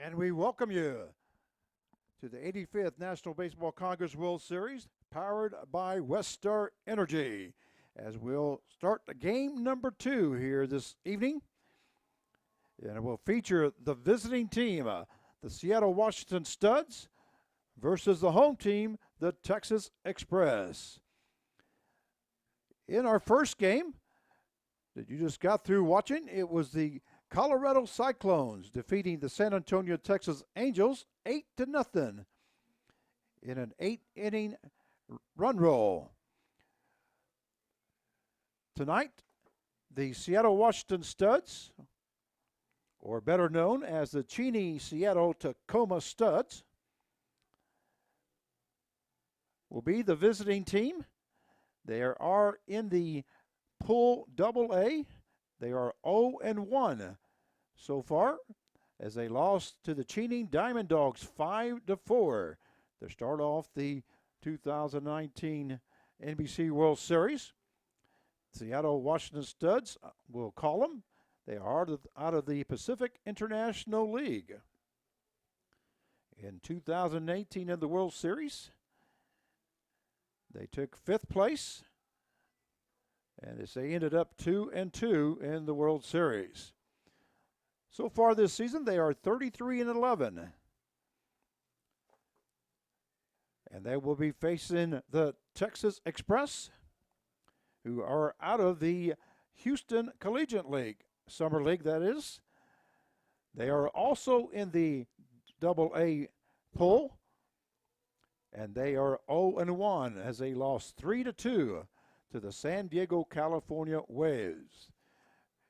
And we welcome you to the 85th National Baseball Congress World Series, powered by Westar Energy, as we'll start the game number 2 here this evening. And it will feature the visiting team, the Seattle Washington Studs, versus the home team, the Texas Express. In our first game that you just got through watching, it was the Colorado Cyclones defeating the San Antonio, Texas Angels 8-0 in an 8-inning run roll. Tonight, the Seattle Washington Studs, or better known as the Cheney Seattle Tacoma Studs, will be the visiting team. They are in the Pool AA. They are 0-1 so far, as they lost to the Cheney Diamond Dogs 5-4 to start off the 2019 NBC World Series. Seattle Washington Studs, we'll call them. They are out of the Pacific International League. In 2018 in the World Series, they took 5th place, and as they ended up 2-2 in the World Series. So far this season, they are 33-11. And they will be facing the Texas Express, who are out of the Houston Collegiate League, Summer League that is. They are also in the AA pool, and they are 0-1 as they lost 3-2 to the San Diego, California Waves.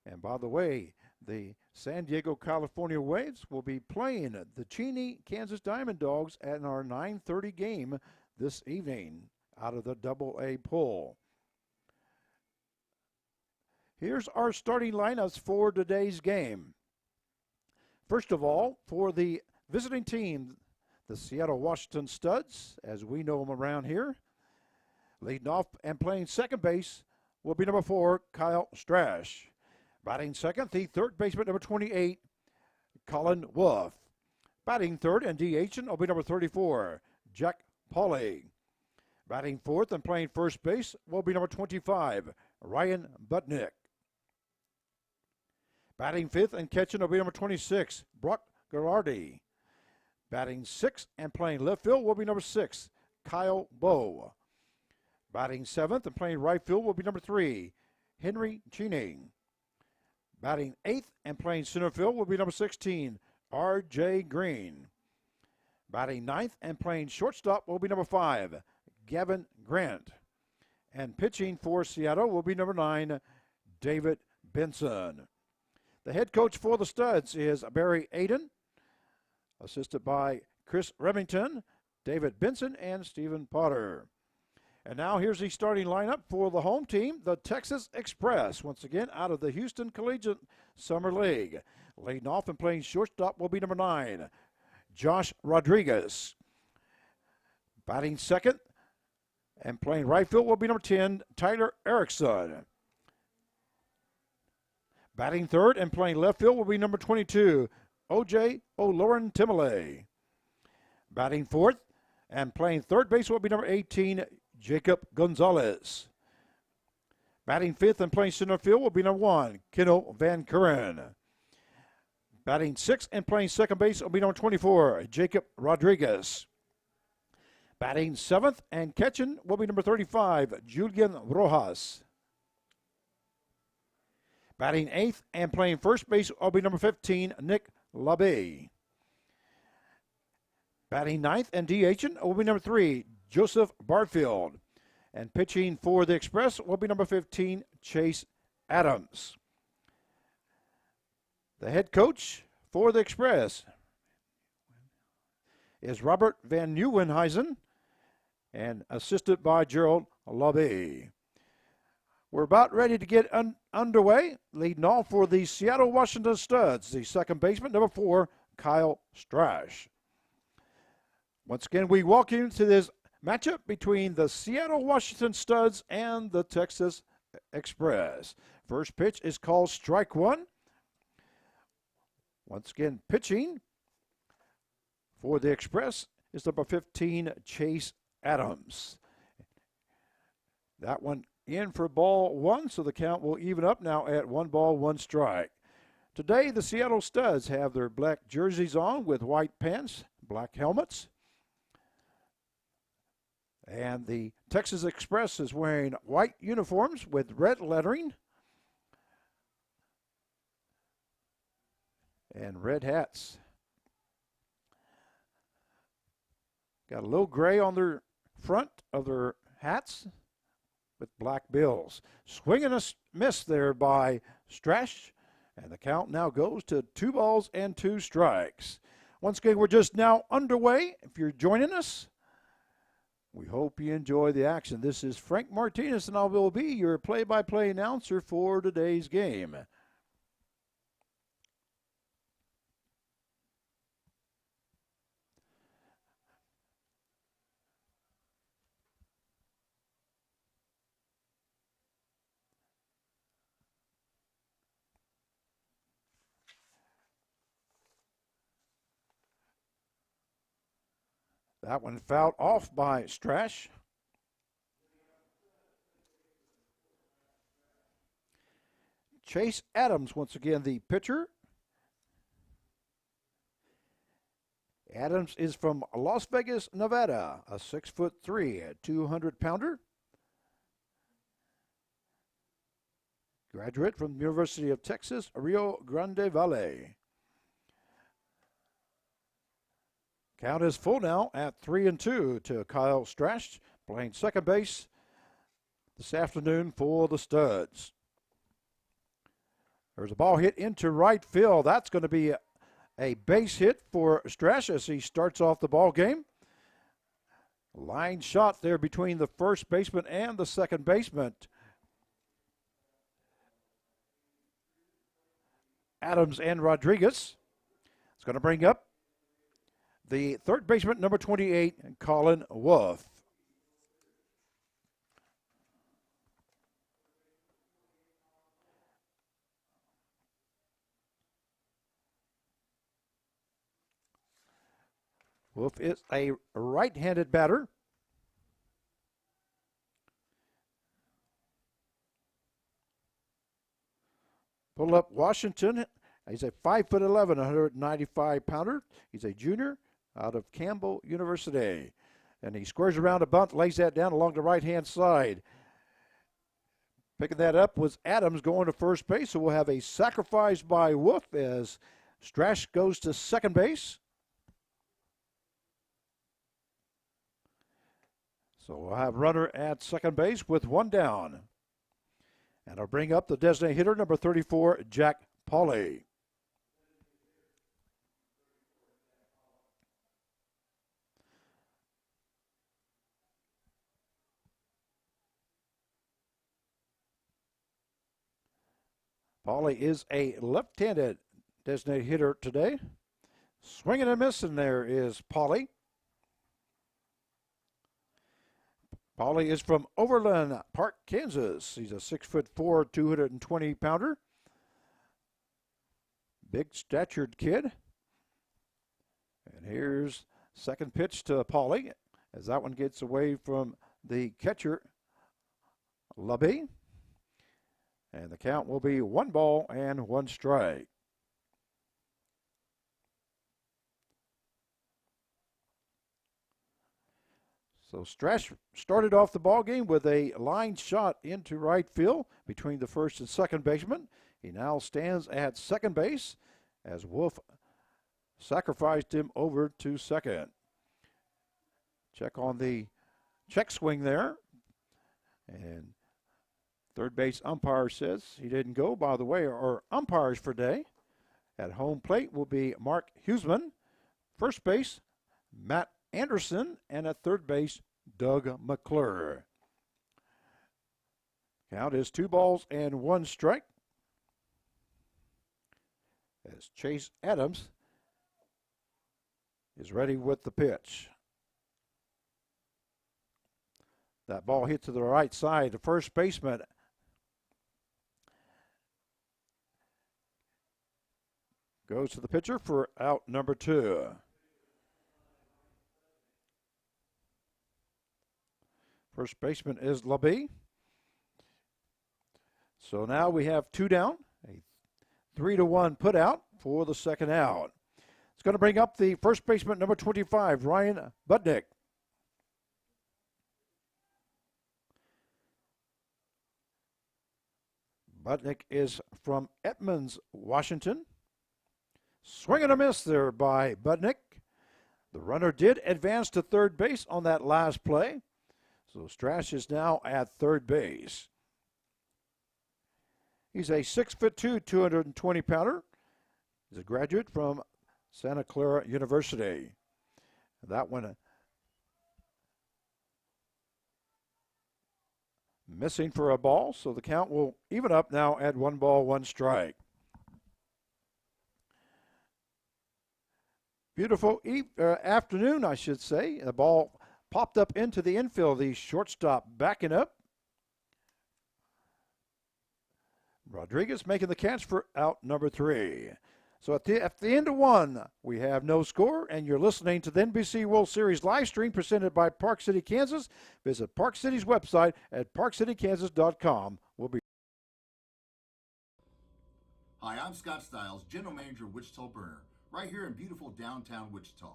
And by the way, the San Diego, California Waves will be playing the Cheney, Kansas Diamond Dogs at our 9:30 game this evening out of the AA pool. Here's our starting lineups for today's game. First of all, for the visiting team, the Seattle Washington Studs, as we know them around here, leading off and playing second base will be number 4, Kyle Strash. Batting second, the third baseman, number 28, Colin Wolf. Batting third and DHing will be number 34, Jack Pauly. Batting fourth and playing first base will be number 25, Ryan Butnick. Batting fifth and catching will be number 26, Brock Girardi. Batting sixth and playing left field will be number 6, Kyle Bowe. Batting seventh and playing right field will be number 3, Henry Cheney. Batting eighth and playing center field will be number 16, R.J. Green. Batting ninth and playing shortstop will be number 5, Gavin Grant. And pitching for Seattle will be number 9, David Benson. The head coach for the Studs is Barry Aiden, assisted by Chris Remington, David Benson, and Stephen Potter. And now here's the starting lineup for the home team, the Texas Express, once again out of the Houston Collegiate Summer League. Leading off and playing shortstop will be number 9, Josh Rodriguez. Batting second and playing right field will be number 10, Tyler Erickson. Batting third and playing left field will be number 22, O.J. O'Loren Timele. Batting fourth and playing third base will be number 18, Jacob Gonzalez. Batting fifth and playing center field will be number 1, Keno Van Kuren. Batting sixth and playing second base will be number 24, Jacob Rodriguez. Batting seventh and catching will be number 35, Julian Rojas. Batting eighth and playing first base will be number 15, Nick LaBey. Batting ninth and DHing will be number 3, Joseph Barfield. And pitching for the Express will be number 15, Chase Adams. The head coach for the Express is Robert Van Nieuwenhuizen, and assisted by Gerald LaBey. We're about ready to get underway. Leading off for the Seattle Washington Studs, the second baseman, number 4, Kyle Strash. Once again, we walk into this matchup between the Seattle Washington Studs and the Texas Express. First pitch is called strike one. Once again, pitching For the Express is number 15, Chase Adams. That one in for ball one, so the count will even up now at 1 ball, 1 strike. Today, the Seattle Studs have their black jerseys on with white pants, black helmets. And the Texas Express is wearing white uniforms with red lettering and red hats. Got a little gray on their front of their hats with black bills. Swinging a miss there by Strash, and the count now goes to 2 balls and 2 strikes. Once again, we're just now underway. If you're joining us, we hope you enjoy the action. This is Frank Martinez, and I will be your play-by-play announcer for today's game. That one fouled off by Strash. Chase Adams, once again, the pitcher. Adams is from Las Vegas, Nevada, a 6'3", 200-pounder. Graduate from the University of Texas, Rio Grande Valley. Count is full now at 3-2 to Kyle Strash, playing second base this afternoon for the Studs. There's a ball hit into right field. That's going to be a base hit for Strash as he starts off the ball game. Line shot there between the first baseman and the second baseman. Adams and Rodriguez. It's going to bring up the third baseman, number 28, Colin Wolf. Wolf is a right-handed batter. Pull up Washington. He's a 5'11", 195-pounder. He's a junior out of Campbell University. And he squares around a bunt, lays that down along the right-hand side. Picking that up was Adams going to first base, so we'll have a sacrifice by Wolf as Strash goes to second base. So we'll have runner at second base with 1 down. And I'll bring up the designated hitter, number 34, Jack Pauley. Pauley is a left-handed designated hitter today. Swinging and missing there is Pauley. Pauley is from Overland Park, Kansas. He's a 6'4", 220-pounder. Big statured kid. And here's second pitch to Pauley as that one gets away from the catcher, Lubby. And the count will be 1 ball and 1 strike. So Strash started off the ball game with a line shot into right field between the first and second baseman. He now stands at second base as Wolf sacrificed him over to second. Check on the check swing there. And third base umpire says he didn't go. By the way, our umpires for today at home plate will be Mark Huseman. First base, Matt Anderson, and at third base, Doug McClure. Count is 2 balls and 1 strike as Chase Adams is ready with the pitch. That ball hit to the right side. The first baseman goes to the pitcher for out number 2. First baseman is LaBee. So now we have 2 down, a 3-1 put out for the second out. It's going to bring up the first baseman, number 25, Ryan Budnick. Budnick is from Edmonds, Washington. Swing and a miss there by Budnick. The runner did advance to third base on that last play. So Strash is now at third base. He's a 6'2", 220-pounder. He's a graduate from Santa Clara University. That one missing for a ball, so the count will even up now at 1 ball, 1 strike. Beautiful afternoon, I should say. The ball popped up into the infield. The shortstop backing up. Rodriguez making the catch for out number 3. So at the end of 1, we have no score, and you're listening to the NBC World Series live stream presented by Park City, Kansas. Visit Park City's website at parkcitykansas.com. We'll be. Hi, I'm Scott Stiles, General Manager of Wichita Burner, right here in beautiful downtown Wichita.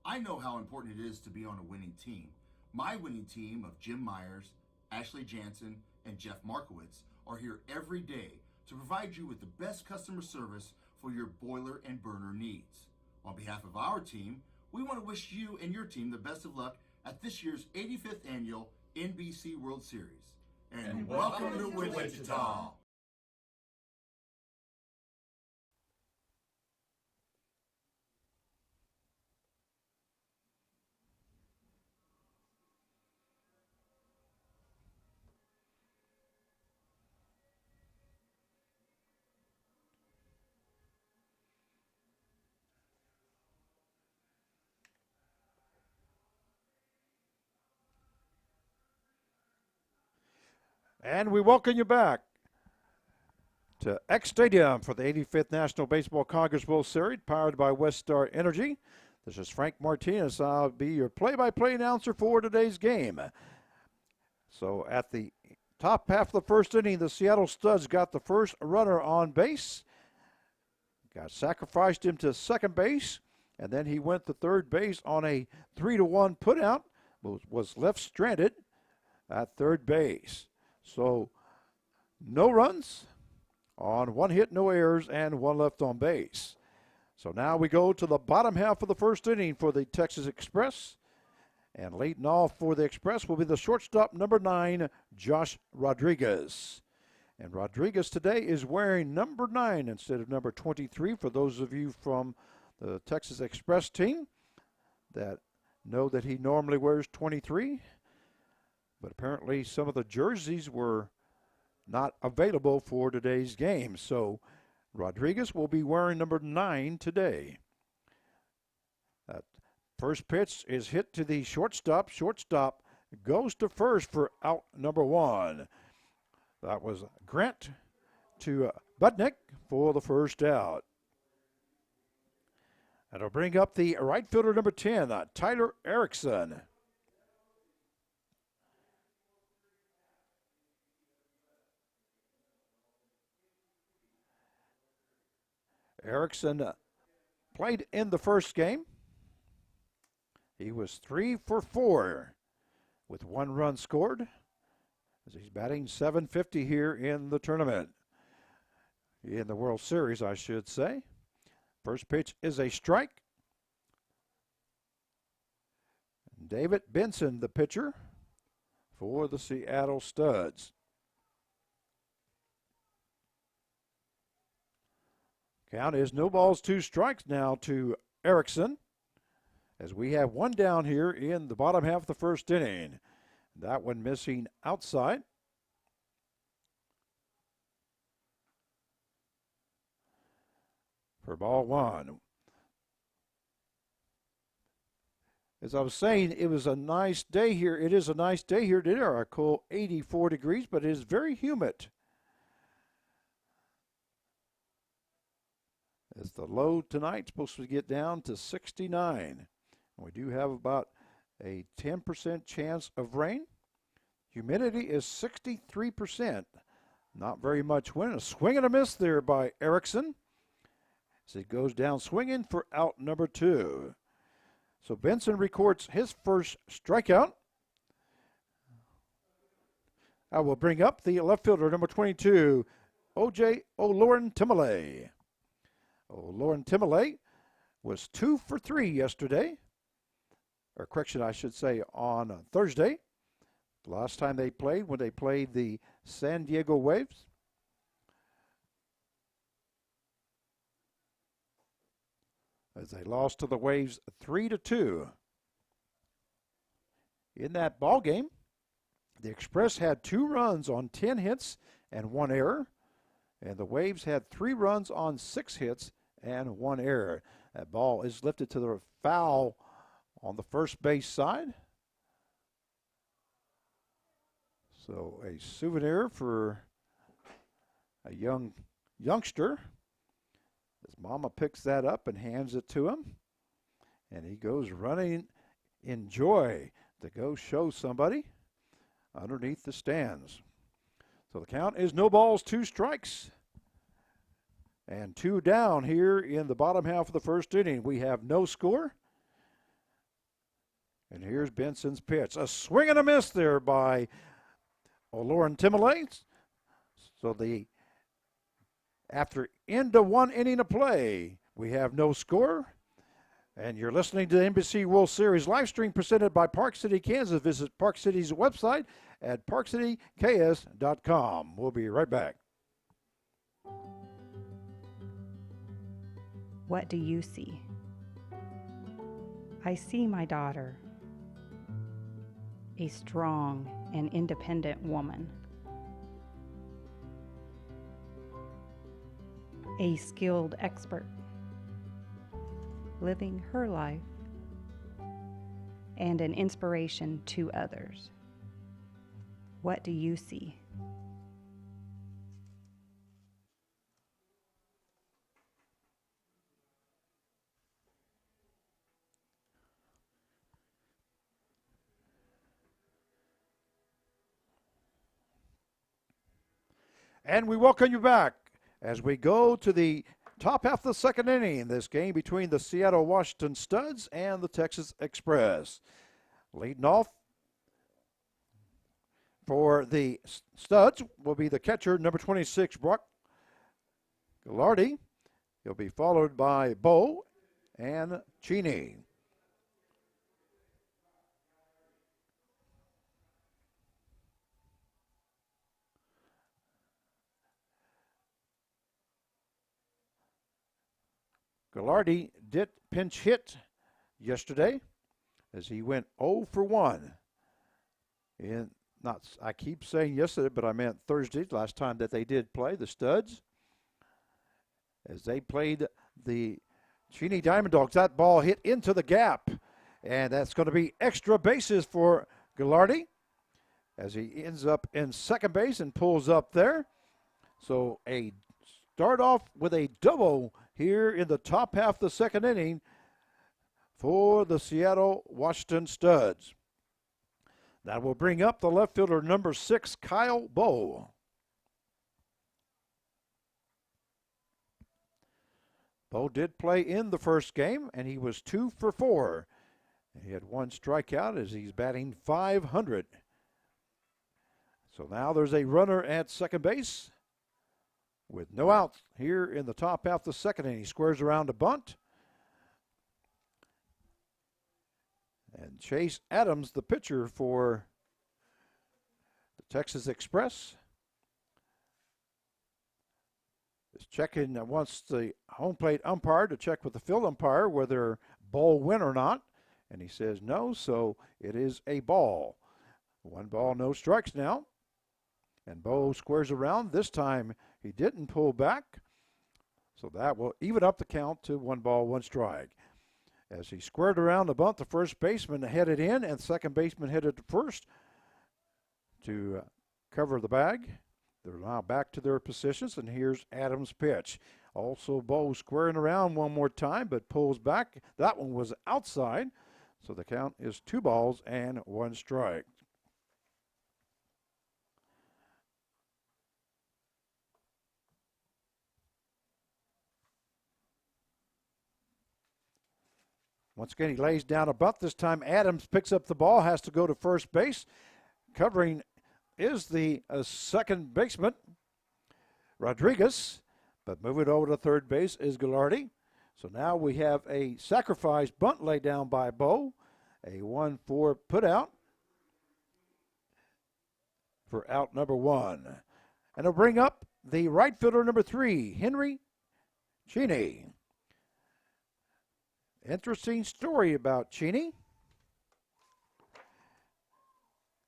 I know how important it is to be on a winning team. My winning team of Jim Myers, Ashley Jansen, and Jeff Markowitz are here every day to provide you with the best customer service for your boiler and burner needs. On behalf of our team, we want to wish you and your team the best of luck at this year's 85th Annual NBC World Series. And welcome to Wichita. And we welcome you back to X Stadium for the 85th National Baseball Congress World Series, powered by Westar Energy. This is Frank Martinez. I'll be your play-by-play announcer for today's game. So at the top half of the first inning, the Seattle Studs got the first runner on base. Sacrificed him to second base, and then he went to third base on a 3-1 putout. Was left stranded at third base. So no runs on 1 hit, no errors, and 1 left on base. So now we go to the bottom half of the first inning for the Texas Express. And leading off for the Express will be the shortstop, number 9, Josh Rodriguez. And Rodriguez today is wearing number 9 instead of number 23 for those of you from the Texas Express team that know that he normally wears 23. But apparently some of the jerseys were not available for today's game. So Rodriguez will be wearing number 9 today. That first pitch is hit to the shortstop. Shortstop goes to first for out number 1. That was Grant to Budnick for the first out. That'll bring up the right fielder, number 10, Tyler Erickson. Erickson played in the first game. He was 3 for 4 with 1 run scored as he's batting .750 here in the tournament. In the World Series, I should say. First pitch is a strike. David Benson, the pitcher for the Seattle Studs. Count is no balls, 2 strikes now to Erickson, as we have 1 down here in the bottom half of the first inning. That one missing outside. For ball 1. As I was saying, it was a nice day here. It is a nice day here today. Our cool 84 degrees, but it is very humid. As the low tonight supposed to get down to 69. We do have about a 10% chance of rain. Humidity is 63%. Not very much wind. A swing and a miss there by Erickson as he goes down swinging for out number 2. So Benson records his first strikeout. I will bring up the left fielder, number 22, O.J. O'Loren Timele. O'Loren Timele was 2 for 3 yesterday. Or correction, I should say, on Thursday. The last time they played, when they played the San Diego Waves. As they lost to the Waves 3-2. In that ball game, the Express had 2 runs on 10 hits and 1 error. And the Waves had 3 runs on 6 hits and 1 error. That ball is lifted to the foul on the first base side. So a souvenir for a youngster. His mama picks that up and hands it to him. And he goes running in joy to go show somebody underneath the stands. So the count is no balls, 2 strikes. And 2 down here in the bottom half of the first inning. We have no score. And here's Benson's pitch. A swing and a miss there by O'Loren Timele. So after end of 1 inning of play, we have no score. And you're listening to the NBC World Series live stream presented by Park City, Kansas. Visit Park City's website at parkcityks.com. We'll be right back. What do you see? I see my daughter, a strong and independent woman, a skilled expert, living her life, and an inspiration to others. What do you see? And we welcome you back as we go to the top half of the second inning. This game between the Seattle Washington Studs and the Texas Express. Leading off for the Studs will be the catcher, number 26, Brock Gallardi. He'll be followed by Bo and Cheney. Gallardi did pinch hit yesterday as he went 0 for 1. I keep saying yesterday, but I meant Thursday, last time that they did play, the Studs. As they played the Cheney Diamond Dogs, that ball hit into the gap. And that's going to be extra bases for Gallardi as he ends up in second base and pulls up there. So a start off with a double here in the top half of the second inning for the Seattle Washington Studs. That will bring up the left fielder, number 6, Kyle Bowe. Bowe did play in the first game, and he was 2 for 4. He had 1 strikeout as he's batting .500. So now there's a runner at second base with no outs here in the top half of the second inning. He squares around a bunt. And Chase Adams, the pitcher for the Texas Express, is checking, wants the home plate umpire to check with the field umpire whether ball win or not. And he says no, so it is a ball. 1 ball, no strikes now. And Bo squares around. This time he didn't pull back. So that will even up the count to 1 ball, 1 strike. As he squared around the bunt, the first baseman headed in and second baseman headed to first to cover the bag. They're now back to their positions, and here's Adams' pitch. Also, Bo squaring around one more time, but pulls back. That one was outside, so the count is 2 balls and 1 strike. Once again, he lays down a bunt. This time Adams picks up the ball, has to go to first base. Covering is the second baseman, Rodriguez. But moving over to third base is Gallardi. So now we have a sacrifice bunt laid down by Bo. A 1-4 put out for out number 1. And it'll bring up the right fielder number 3, Henry Cheney. Interesting story about Cheney,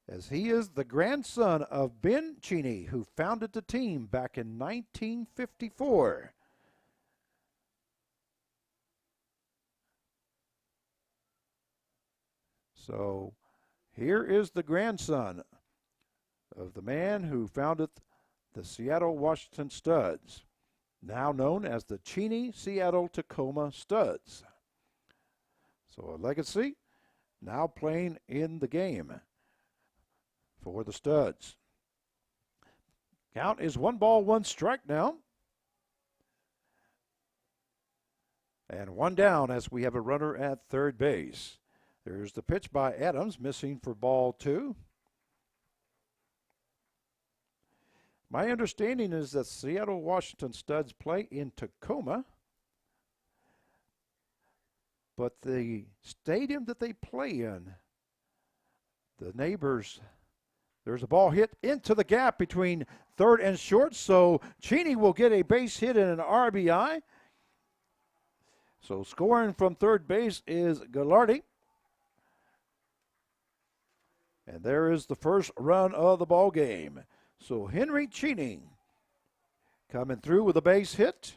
as he is the grandson of Ben Cheney, who founded the team back in 1954. So here is the grandson of the man who founded the Seattle Washington Studs, now known as the Cheney Seattle Tacoma Studs. So a legacy, now playing in the game for the Studs. Count is 1-1 now. And 1 down as we have a runner at third base. There's the pitch by Adams, missing for ball 2. My understanding is that Seattle Washington Studs play in Tacoma, but the stadium that they play in, the neighbors, there's a ball hit into the gap between third and short, so Cheney will get a base hit and an RBI. So scoring from third base is Gallardi. And there is the first run of the ball game. So Henry Cheney coming through with a base hit.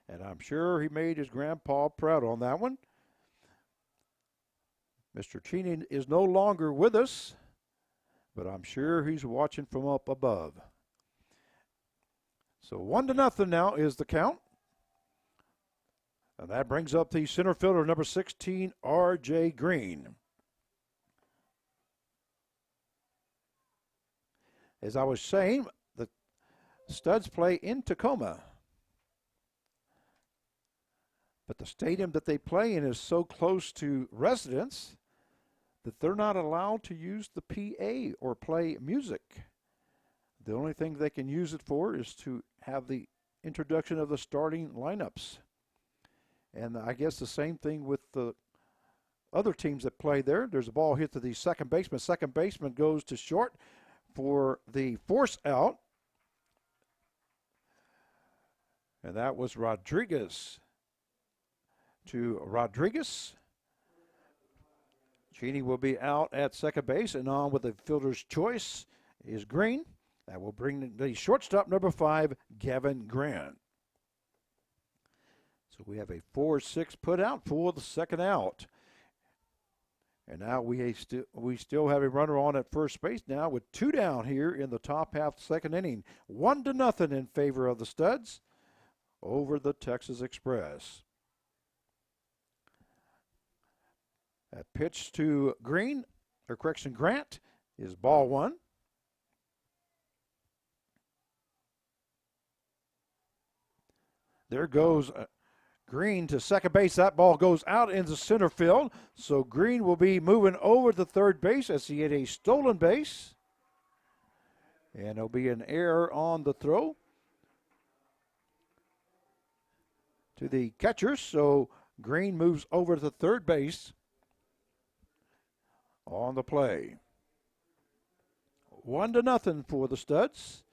And I'm sure he made his grandpa proud on that one. Mr. Cheney is no longer with us, but I'm sure he's watching from up above. So 1-0 now is the count. And that brings up the center fielder, number 16, R.J. Green. As I was saying, the Studs play in Tacoma. But the stadium that they play in is so close to residents that they're not allowed to use the PA or play music. The only thing they can use it for is to have the introduction of the starting lineups. And I guess the same thing with the other teams that play there. There's a ball hit to the second baseman. Second baseman goes to short for the force out. And that was Rodriguez to Rodriguez. Cheney will be out at second base, and on with the fielder's choice is Green. That will bring the shortstop, number 5, Gavin Grant. So we have a 4-6 put out for the second out. And now we still have a runner on at first base now with 2 down here in the top half of the second inning. 1-0 in favor of the Studs over the Texas Express. That pitch to Grant is ball 1. There goes Green to second base. That ball goes out into center field. So Green will be moving over to third base as he hit a stolen base. And there'll be an error on the throw to the catcher. So Green moves over to third base on the play. 1-0 for the Studs.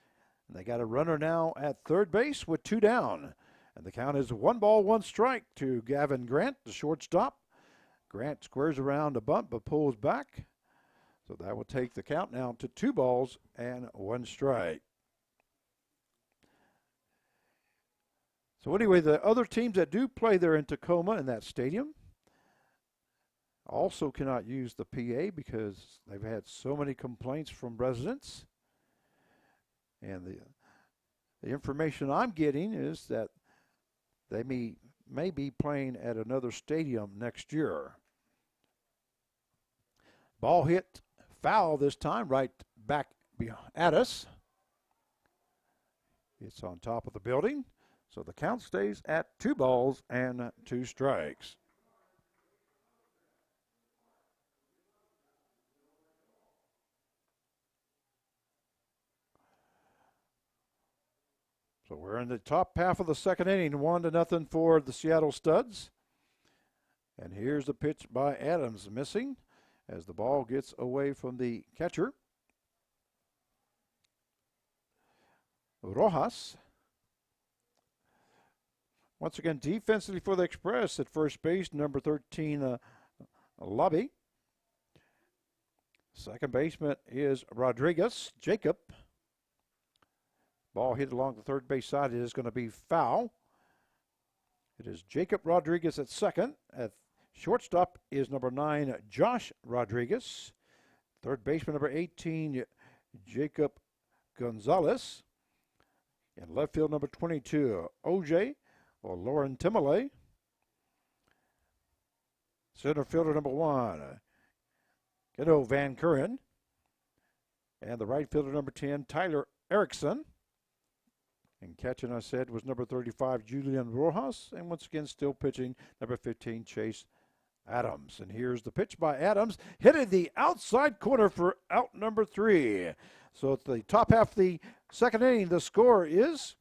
And they got a runner now at third base with 2 down. And the count is 1-1 to Gavin Grant, the shortstop. Grant squares around a bunt but pulls back. So that will take the count now to 2-1 strike. So anyway, the other teams that do play there in Tacoma in that stadium also cannot use the PA because they've had so many complaints from residents. And the information I'm getting is that they may be playing at another stadium next year. Ball hit foul this time, right back at us. It's on top of the building. So the count stays at 2 balls and 2 strikes. So we're in the top half of the second inning, 1-0 for the Seattle Studs. And here's the pitch by Adams, missing as the ball gets away from the catcher. Rojas. Once again, defensively for the Express at first base, number 13, Lobby. Second baseman is Rodriguez, Jacob. Ball hit along the third base side. It is going to be foul. It is Jacob Rodriguez at second. At shortstop is number 9, Josh Rodriguez. Third baseman, number 18, Jacob Gonzalez. In left field, number 22, OJ or Lauren Timole. Center fielder, number 1, Geno Van Kuren. And the right fielder, number 10, Tyler Erickson. And catching, I said, was number 35, Julian Rojas. And once again, still pitching, number 15, Chase Adams. And here's the pitch by Adams, hitting the outside corner for out number 3. So at the top half of the second inning, the score is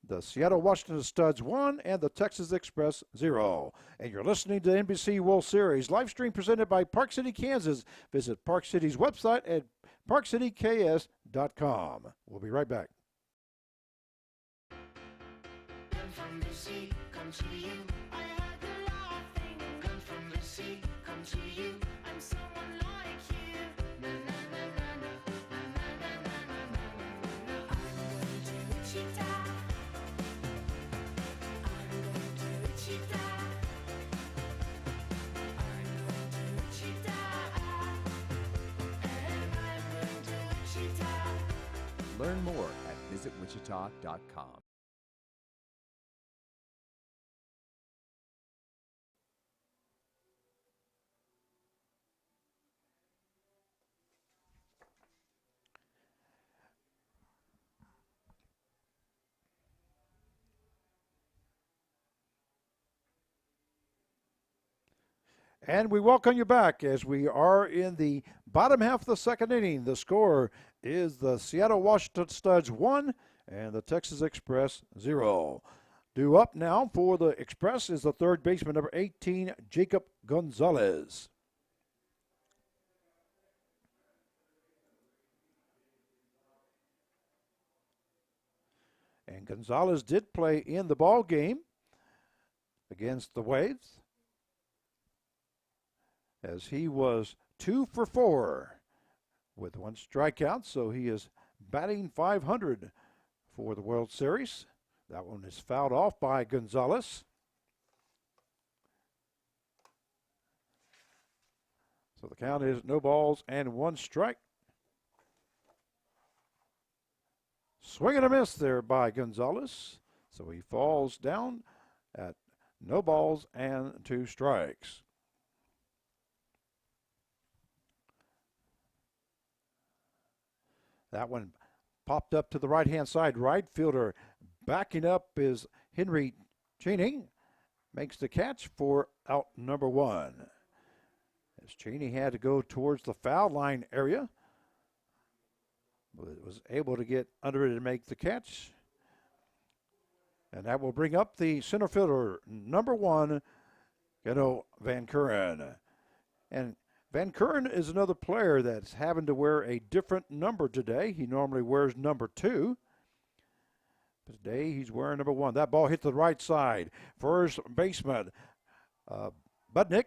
the Seattle Washington Studs 1 and the Texas Express 0. And you're listening to the NBC World Series live stream presented by Park City, Kansas. Visit Park City's website at parkcityks.com. We'll be right back. From the sea, come to you. I heard the laughing. Come from the sea, come to you. I'm someone like you. Na na na na na na na na na na. I'm going to Wichita. I'm going to Wichita. I'm going to Wichita. And I'm going to Wichita. Learn more at visitwichita.com. And we welcome you back as we are in the bottom half of the second inning. The score is the Seattle Washington Studs 1 and the Texas Express 0. Due up now for the Express is the third baseman, number 18, Jacob Gonzalez. And Gonzalez did play in the ball game against the Waves, as he was 2 for 4 with 1 strikeout, so he is batting .500 for the World Series. That one is fouled off by Gonzalez. So the count is no balls and 1 strike. Swing and a miss there by Gonzalez. So he falls down at no balls and 2 strikes. That one popped up to the right-hand side. Right fielder backing up is Henry Cheney. Makes the catch for out number 1. As Cheney had to go towards the foul line area, but was able to get under it and make the catch. And that will bring up the center fielder, number 1, Geno Van Kuren. And Van Kuren is another player that's having to wear a different number today. He normally wears number 2. But today he's wearing number 1. That ball hit the right side. First baseman Budnick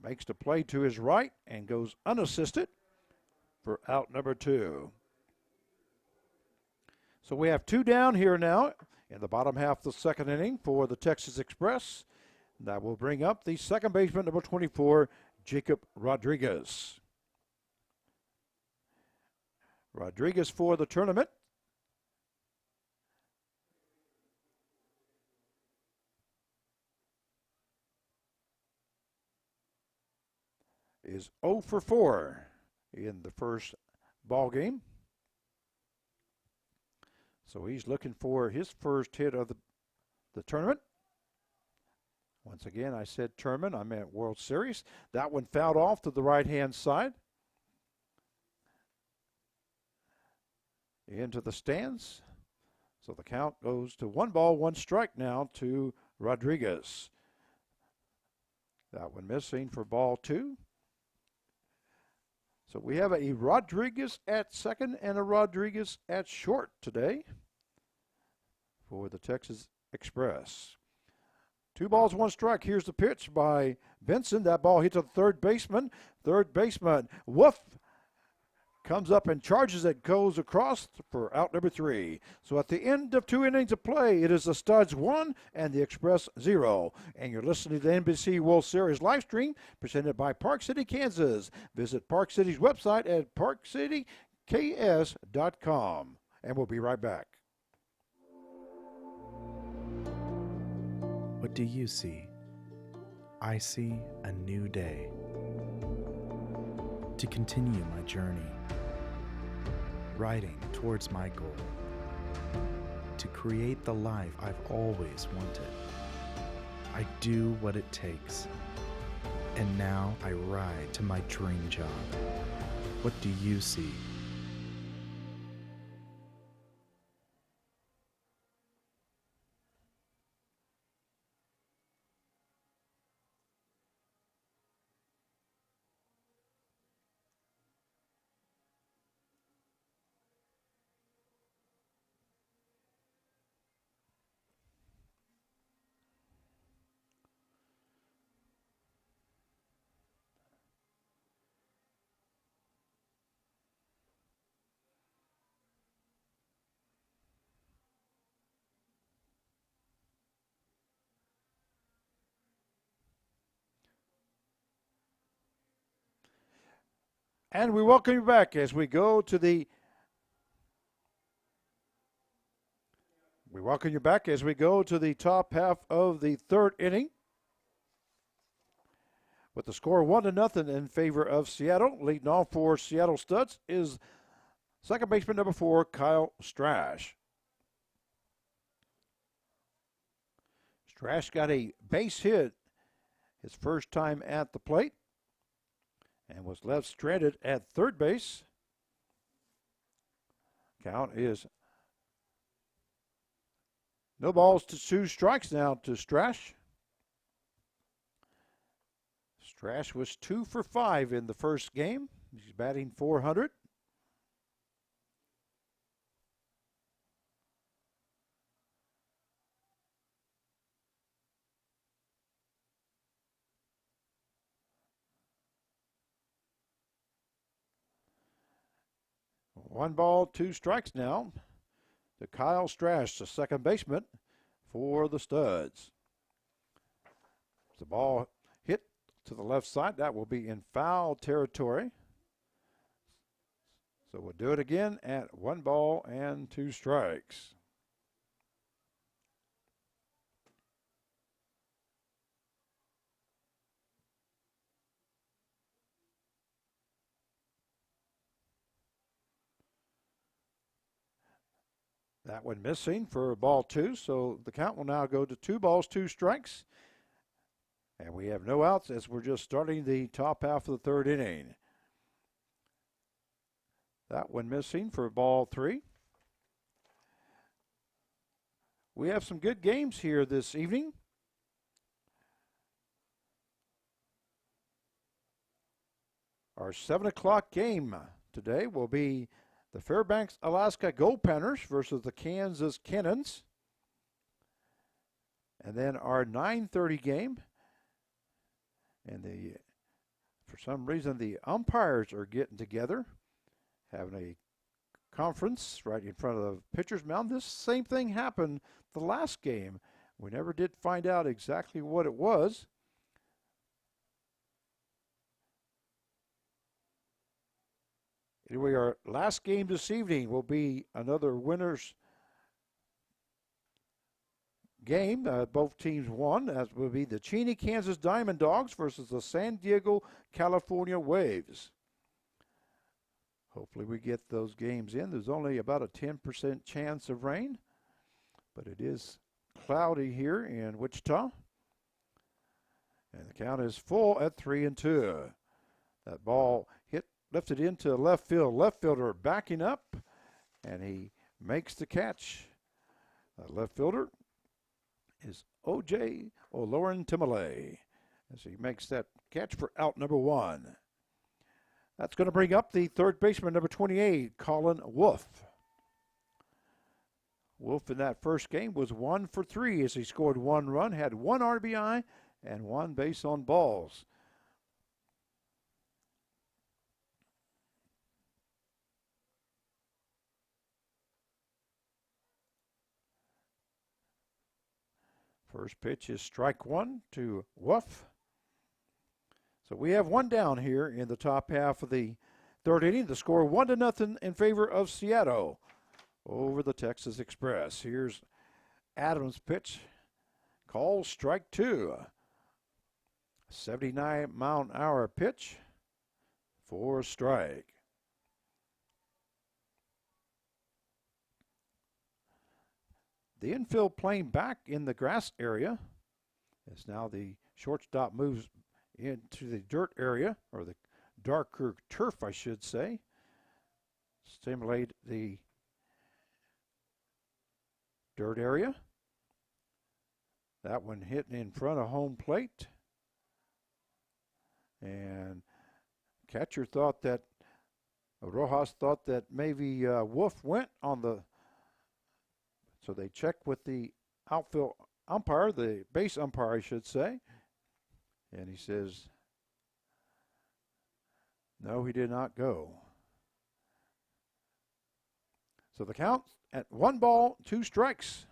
makes the play to his right and goes unassisted for out number 2. So we have 2 down here now in the bottom half of the second inning for the Texas Express. That will bring up the second baseman, number 24, Jacob Rodriguez. Rodriguez for the tournament. Is 0 for 4 in the first ball game. So he's looking for his first hit of the tournament. Once again, I said tournament, I meant World Series. That one fouled off to the right-hand side. Into the stands. So the count goes to 1-1 now to Rodriguez. That one missing for ball 2. So we have a Rodriguez at second and a Rodriguez at short today for the Texas Express. 2-1. Here's the pitch by Benson. That ball hits the third baseman. Third baseman, woof, comes up and charges it, goes across for out number 3. So at the end of 2 innings of play, it is the Studs 1 and the Express 0. And you're listening to the NBC World Series live stream presented by Park City, Kansas. Visit Park City's website at parkcityks.com. And we'll be right back. What do you see? I see a new day. To continue my journey, riding towards my goal. To create the life I've always wanted. I do what it takes. And now I ride to my dream job. What do you see? And we welcome you back as we go to the top half of the third inning. With the score 1-0 in favor of Seattle, leading off for Seattle Studs is second baseman number 4, Kyle Strash. Strash got a base hit his first time at the plate and was left stranded at third base. Count is no balls to 2 strikes now to Strash. Strash was 2 for 5 in the first game. He's batting .400. One ball, 2 strikes now to Kyle Strash, the second baseman for the Studs. The ball hit to the left side. That will be in foul territory. So we'll do it again at 1 ball and 2 strikes. That one missing for ball 2, so the count will now go to 2 balls, 2 strikes. And we have no outs as we're just starting the top half of the third inning. That one missing for ball 3. We have some good games here this evening. Our 7 o'clock game today will be the Fairbanks, Alaska Gold Panthers versus the Kansas Cannons. And then our 9:30 game. And for some reason, the umpires are getting together, having a conference right in front of the pitcher's mound. This same thing happened the last game. We never did find out exactly what it was. Anyway, our last game this evening will be another winners game. Both teams won. That will be the Cheney, Kansas Diamond Dogs versus the San Diego, California Waves. Hopefully we get those games in. There's only about a 10% chance of rain, but it is cloudy here in Wichita. And the count is full at 3-2. That ball lifted into left field. Left fielder backing up, and he makes the catch Left fielder is O.J. Olorin Timale as he makes that catch for out number 1. That's going to bring up the third baseman, number 28, Colin Wolf. Wolf in that first game was 1 for 3 as he scored 1 run, had 1 RBI, and 1 base on balls. First pitch is strike 1 to Wolf. So we have 1 down here in the top half of the third inning. The score 1-0 in favor of Seattle over the Texas Express. Here's Adams' pitch. Call strike 2. 79-mile-an-hour pitch for a strike. The infield playing back in the grass area as now the shortstop moves into the dirt area, or the darker turf, I should say. Stimulate the dirt area. That one hitting in front of home plate. And catcher thought that, Rojas thought that maybe Wolf went on the, so they checked with the outfield umpire, the base umpire, I should say. And he says, no, he did not go. So the count at 1 ball, 2 strikes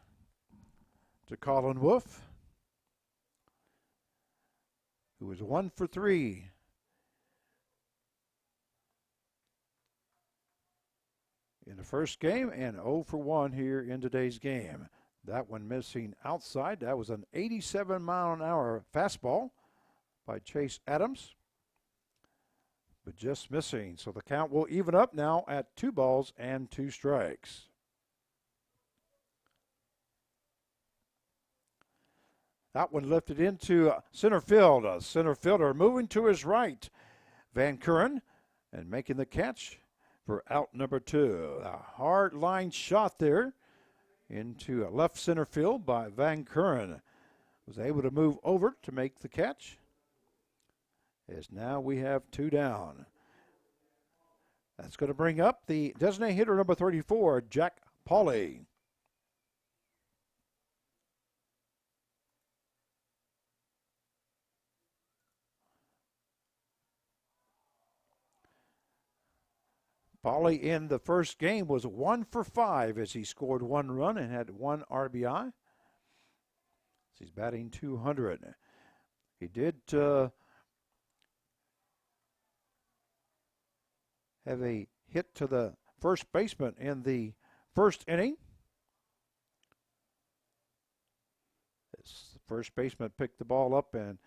to Colin Wolf, who was 1 for 3. In the first game and 0 for 1 here in today's game. That one missing outside. That was an 87-mile-an-hour fastball by Chase Adams, but just missing. So the count will even up now at 2 balls and 2 strikes. That one lifted into center field. A center fielder moving to his right, Van Curren, and making the catch for out number 2. A hard line shot there into left center field by Van Curren. Was able to move over to make the catch. As now we have 2 down. That's going to bring up the designated hitter number 34, Jack Pauley. Pauley in the first game was 1 for 5 as he scored 1 run and had 1 RBI. He's batting .200. He did have a hit to the first baseman in the first inning. This first baseman picked the ball up and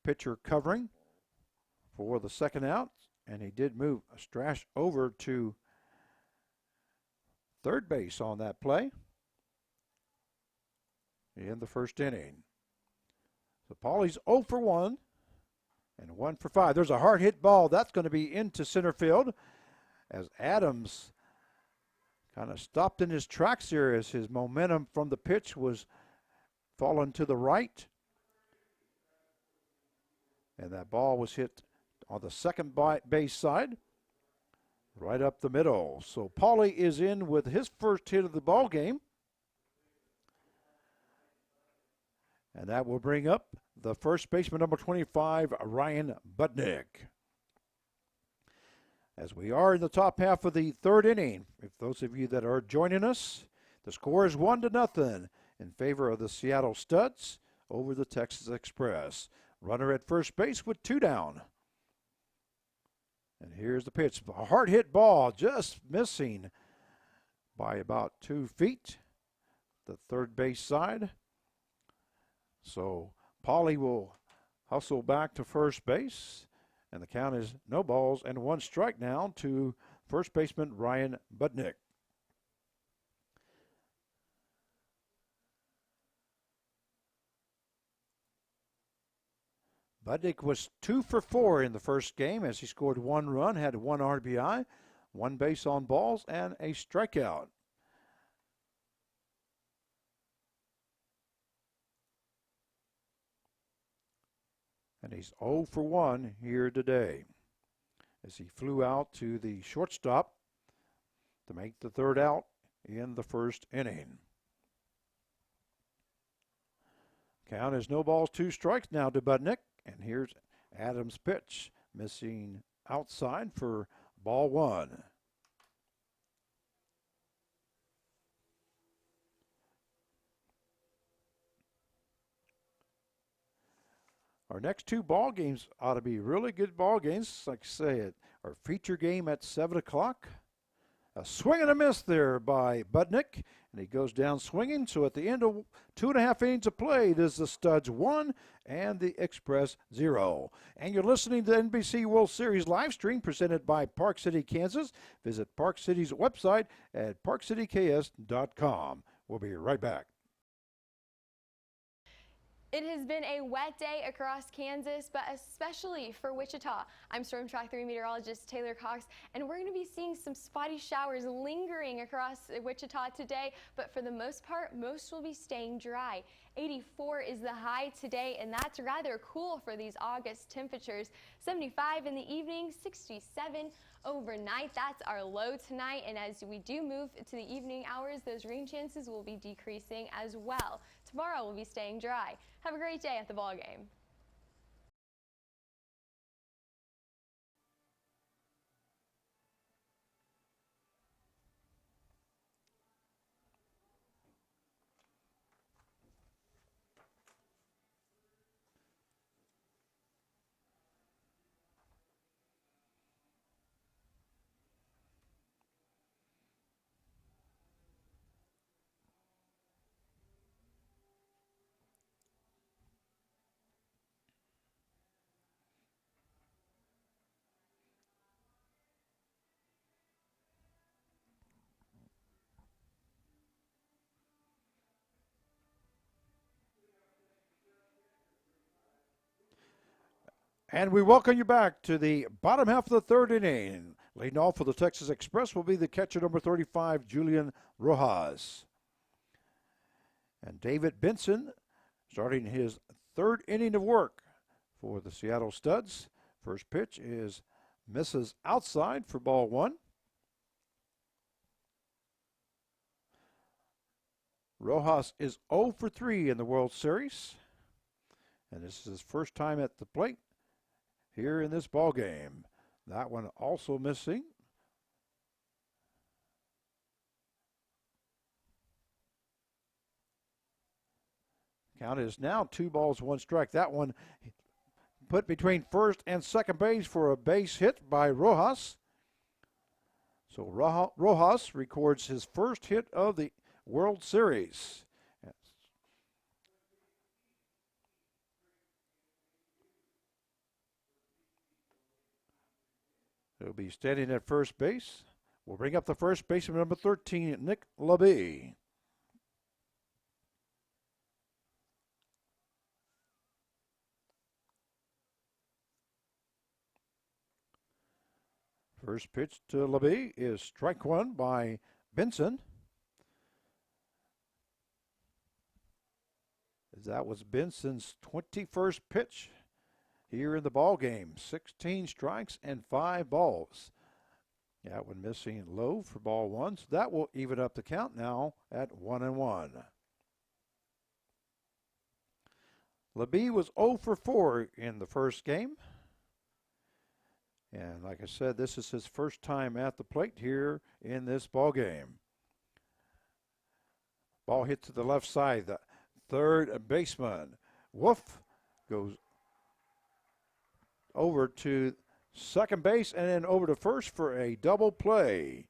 pitcher covering for the second out, and he did move Strash over to third base on that play in the first inning. So Pauley's 0 for 1 and 1 for 5. There's a hard hit ball. That's going to be into center field as Adams kind of stopped in his tracks here as his momentum from the pitch was falling to the right. And that ball was hit on the second base side, right up the middle. So Pauley is in with his first hit of the ball game. And that will bring up the first baseman, number 25, Ryan Budnick. As we are in the top half of the third inning, if those of you that are joining us, the score is 1-0 in favor of the Seattle Studs over the Texas Express. Runner at first base with 2 down. And here's the pitch. A hard hit ball, just missing by about 2 feet, the third base side. So Pauley will hustle back to first base, and the count is no balls and 1 strike now to first baseman Ryan Budnick. Budnick was 2 for 4 in the first game as he scored 1 run, had 1 RBI, 1 base on balls, and a strikeout. And he's 0 for 1 here today as he flew out to the shortstop to make the third out in the first inning. Count is no balls, 2 strikes now to Budnick. And here's Adams' pitch, missing outside for ball 1. Our next 2 ball games ought to be really good ball games. Like I say, our feature game at 7 o'clock. A swing and a miss there by Budnick, and he goes down swinging. So at the end of 2.5 innings of play, it is the Studs 1 and the Express 0. And you're listening to the NBC World Series live stream presented by Park City, Kansas. Visit Park City's website at parkcityks.com. We'll be right back. It has been a wet day across Kansas, but especially for Wichita. I'm Storm Track 3 meteorologist Taylor Cox, and we're going to be seeing some spotty showers lingering across Wichita today, but for the most part, most will be staying dry. 84 is the high today, and that's rather cool for these August temperatures. 75 in the evening, 67 overnight. That's our low tonight, and as we do move to the evening hours, those rain chances will be decreasing as well. Tomorrow will be staying dry. Have a great day at the ball game. And we welcome you back to the bottom half of the third inning. Leading off for the Texas Express will be the catcher number 35, Julian Rojas. And David Benson starting his third inning of work for the Seattle Studs. First pitch is misses outside for ball 1. Rojas is 0 for 3 in the World Series. And this is his first time at the plate here in this ball game. That one also missing. Count is now 2 balls, 1 strike. That one put between first and second base for a base hit by Rojas. So Rojas records his first hit of the World Series. He'll be standing at first base. We'll bring up the first baseman, number 13, Nick LaBie. First pitch to LaBie is strike 1 by Benson. That was Benson's 21st pitch here in the ball game. 16 strikes and 5 balls. That one missing low for ball 1, so that will even up the count now at 1-1. LaBie was 0 for 4 in the first game. And like I said, this is his first time at the plate here in this ball game. Ball hit to the left side. The third baseman, Wolf, goes over to second base and then over to first for a double play.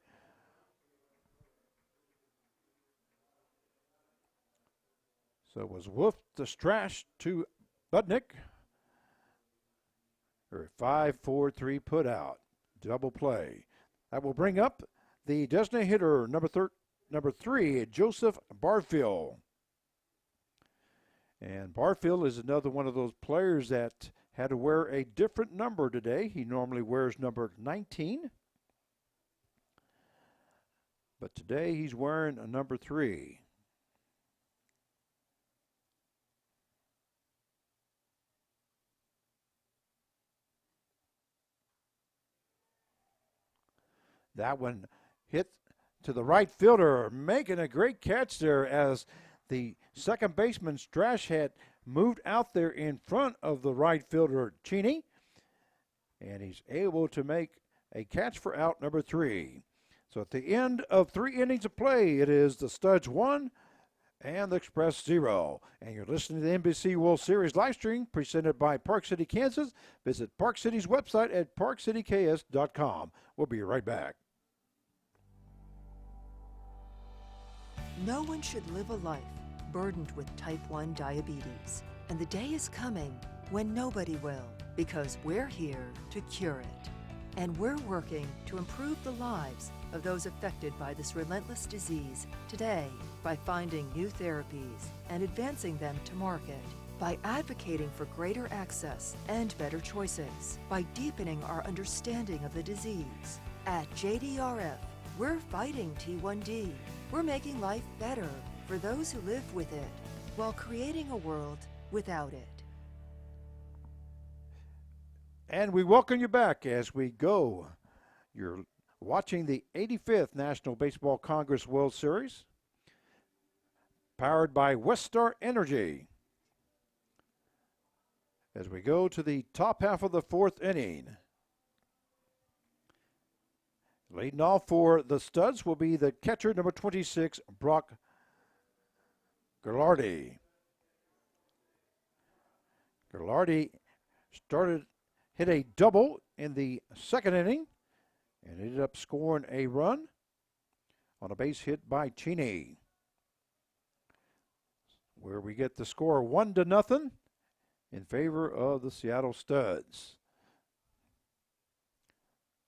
So it was Wolf to Strash to Budnick. Or 5-4-3 put out. Double play. That will bring up the designated hitter, number 3, Joseph Barfield. And Barfield is another one of those players that had to wear a different number today. He normally wears number 19. But today he's wearing a number 3. That one hit to the right fielder, making a great catch there as the second baseman Strash had moved out there in front of the right fielder Cheney, and he's able to make a catch for out number 3. So at the end of 3 innings of play, it is the Studs 1 and the Express 0. And you're listening to the NBC World Series live stream presented by Park City, Kansas. Visit Park City's website at parkcityks.com. We'll be right back. No one should live a life burdened with type 1 diabetes. And the day is coming when nobody will, because we're here to cure it. And we're working to improve the lives of those affected by this relentless disease today by finding new therapies and advancing them to market, by advocating for greater access and better choices, by deepening our understanding of the disease. At JDRF, we're fighting T1D. We're making life better for those who live with it while creating a world without it. And we welcome you back as we go. You're watching the 85th National Baseball Congress World Series, powered by Westar Energy. As we go to the top half of the 4th inning. Leading off for the Studs will be the catcher, number 26, Brock Gilardi. Gilardi hit a double in the 2nd inning and ended up scoring a run on a base hit by Cheney, where we get the score 1-0 in favor of the Seattle Studs.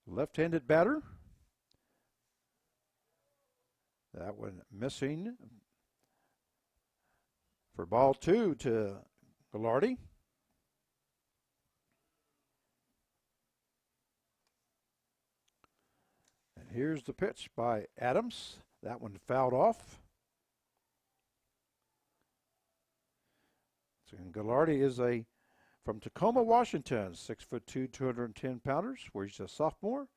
Left-handed batter. That one missing for ball 2 to Gilardi. And here's the pitch by Adams. That one fouled off. So Gilardi is from Tacoma, Washington, 6'2", 210 pounders, where he's a sophomore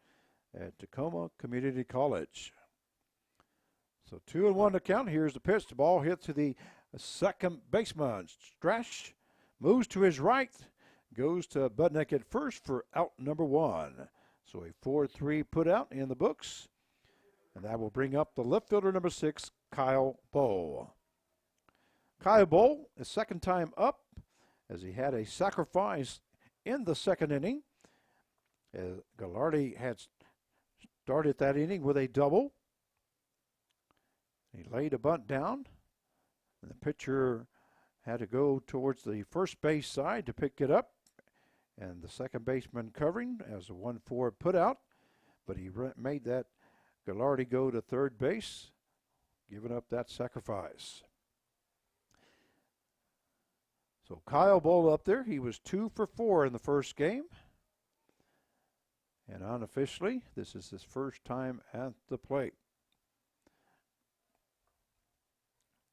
at Tacoma Community College. So 2-1 to count. Here's the pitch. The ball hit to the second baseman. Strash moves to his right, goes to Budnick at first for out number 1. So a 4-3 put out in the books. And that will bring up the left fielder, number 6, Kyle Bowe. Kyle Bowe, his second time up, as he had a sacrifice in the 2nd inning. Gilardi had started that inning with a double. He laid a bunt down, and the pitcher had to go towards the first base side to pick it up, and the second baseman covering as a 1-4 put out, but he made that Gilardi go to third base, giving up that sacrifice. So Kyle Bowe up there, he was 2 for 4 in the first game, and unofficially, this is his first time at the plate.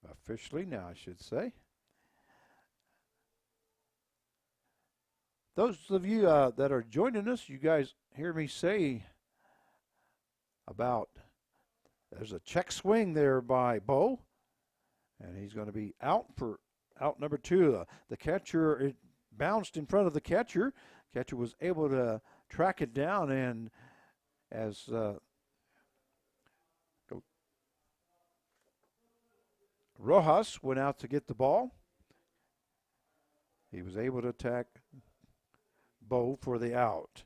Officially now, I should say. Those of you that are joining us, you guys hear me say about there's a check swing there by Bowe, and he's going to be out for out number 2. The catcher, it bounced in front of the catcher. Catcher was able to track it down, and as Rojas went out to get the ball, he was able to attack Bowe for the out.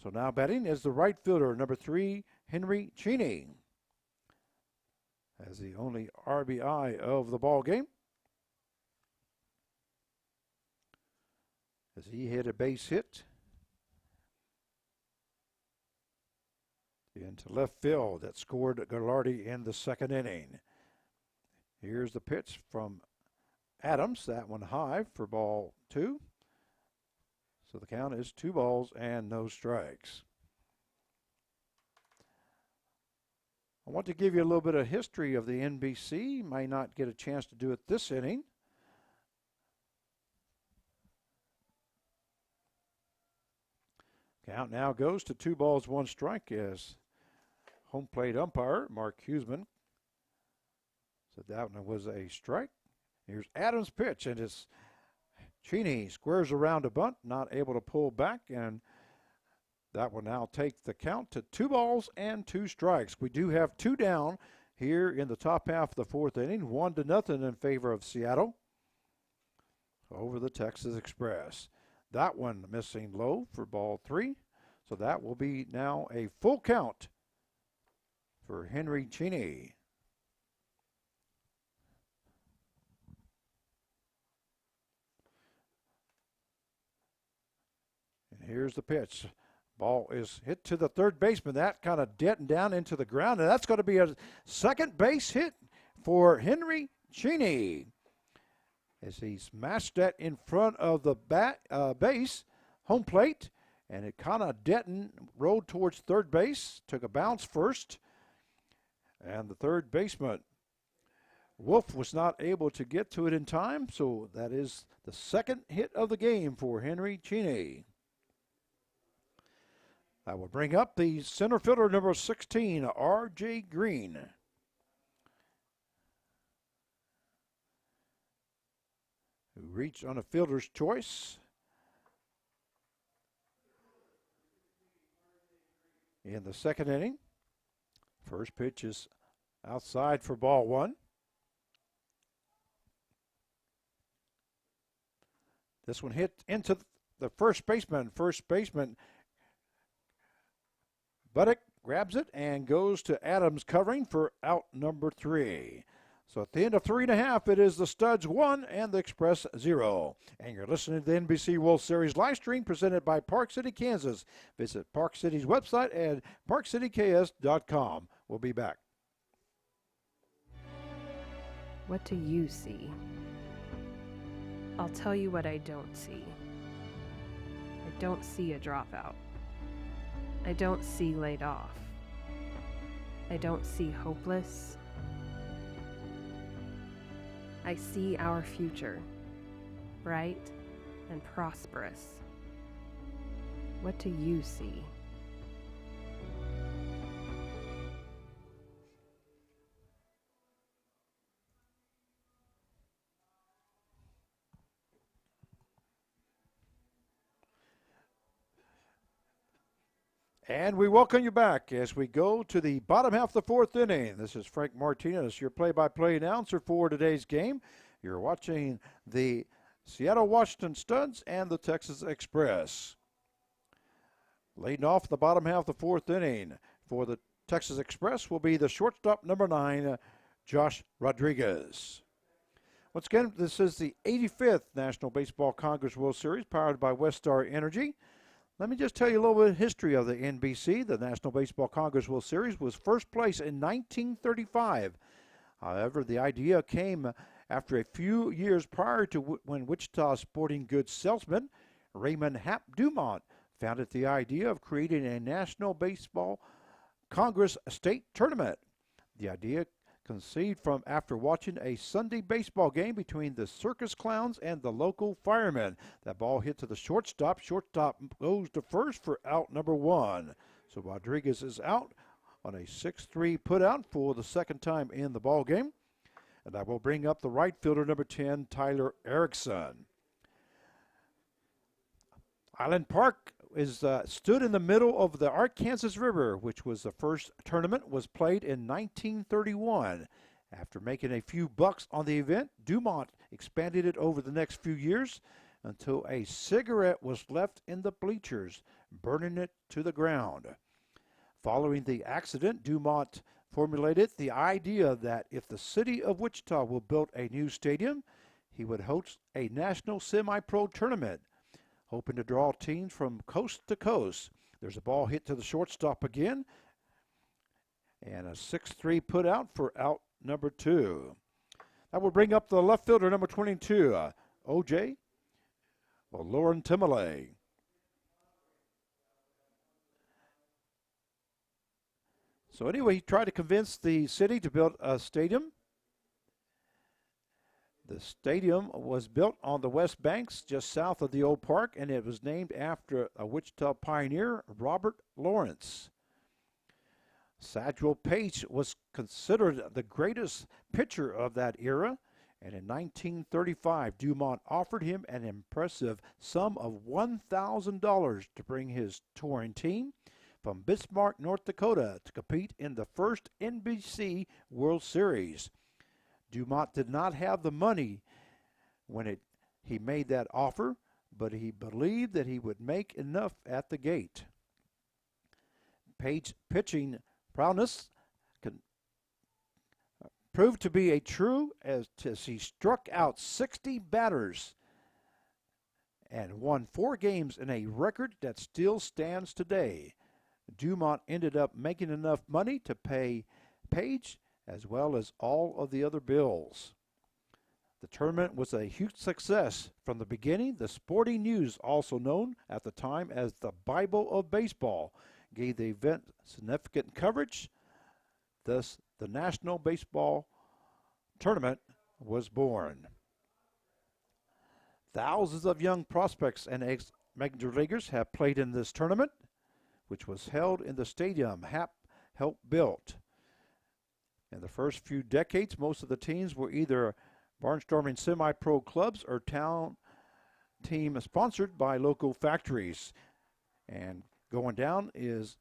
So now batting is the right fielder, number 3, Henry Cheney, as the only RBI of the ball game, as he hit a base hit into left field that scored Gilardi in the 2nd inning. Here's the pitch from Adams. That one high for ball 2. So the count is 2 balls and no strikes. I want to give you a little bit of history of the NBC. May not get a chance to do it this inning. Count now goes to 2 balls, 1 strike as home plate umpire, Mark Huseman, said that one was a strike. Here's Adams' pitch, and it's Cheney squares around a bunt, not able to pull back, and that will now take the count to 2 balls and 2 strikes. We do have 2 down here in the top half of the 4th inning, 1-0 in favor of Seattle over the Texas Express. That one missing low for ball 3, so that will be now a full count for Henry Cheney. And here's the pitch. Ball is hit to the third baseman. That kind of deadened down into the ground, and that's going to be a second base hit for Henry Cheney as he smashed that in front of the base, home plate, and it kind of deadened, rolled towards third base, took a bounce first, and the third baseman, Wolf, was not able to get to it in time, so that is the second hit of the game for Henry Cheney. That will bring up the center fielder, number 16, R.J. Green. Who reached on a fielder's choice. In the second inning. First pitch is outside for ball 1. This one hit into the first baseman. First baseman Buddick grabs it and goes to Adams covering for out number 3. So at the end of 3.5, it is the Studs 1 and the Express 0. And you're listening to the NBC World Series live stream presented by Park City, Kansas. Visit Park City's website at parkcityks.com. We'll be back. What do you see? I'll tell you what I don't see. I don't see a dropout. I don't see laid off. I don't see hopeless. I see our future, bright and prosperous. What do you see? And we welcome you back as we go to the bottom half of the 4th inning. This is Frank Martinez, your play-by-play announcer for today's game. You're watching the Seattle Washington Studs and the Texas Express. Leading off the bottom half of the 4th inning for the Texas Express will be the shortstop, number 9, Josh Rodriguez. Once again, this is the 85th National Baseball Congress World Series powered by Westar Energy. Let me just tell you a little bit of history of the NBC. The National Baseball Congress World Series was first place in 1935. However, the idea came after a few years prior to when Wichita sporting goods salesman Raymond Hap Dumont founded the idea of creating a National Baseball Congress state tournament. The idea conceived from after watching a Sunday baseball game between the circus clowns and the local firemen. That ball hit to the shortstop. Shortstop goes to first for out number 1. So Rodriguez is out on a 6-3 putout for the second time in the ball game. And that will bring up the right fielder, number 10, Tyler Erickson. Island Park is stood in the middle of the Arkansas River, which was the first tournament, was played in 1931. After making a few bucks on the event, Dumont expanded it over the next few years until a cigarette was left in the bleachers, burning it to the ground. Following the accident, Dumont formulated the idea that if the city of Wichita will build a new stadium, he would host a national semi-pro tournament, hoping to draw teams from coast to coast. There's a ball hit to the shortstop again, and a 6-3 put out for out number 2. That will bring up the left fielder, number 22, O.J. Lauren Timele. So anyway, he tried to convince the city to build a stadium. The stadium was built on the west banks just south of the old park, and it was named after a Wichita pioneer, Robert Lawrence. Satchel Paige was considered the greatest pitcher of that era, and in 1935, Dumont offered him an impressive sum of $1,000 to bring his touring team from Bismarck, North Dakota to compete in the first NBC World Series. Dumont did not have the money when he made that offer, but he believed that he would make enough at the gate. Paige's pitching prowess proved to be a true as he struck out 60 batters and won 4 games in a record that still stands today. Dumont ended up making enough money to pay Paige as well as all of the other bills. The tournament was a huge success from the beginning. The Sporting News, also known at the time as the Bible of Baseball, gave the event significant coverage. Thus, the National Baseball Tournament was born. Thousands of young prospects and ex-major leaguers have played in this tournament, which was held in the stadium Hap helped build. In the first few decades, most of the teams were either barnstorming semi-pro clubs or town team sponsored by local factories. And going down is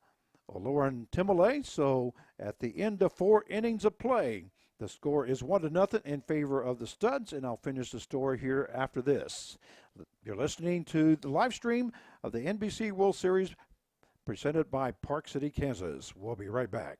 Oloran Timale. So at the end of 4 innings of play, the score is 1-0 in favor of the Studs, and I'll finish the story here after this. You're listening to the live stream of the NBC World Series presented by Park City, Kansas. We'll be right back.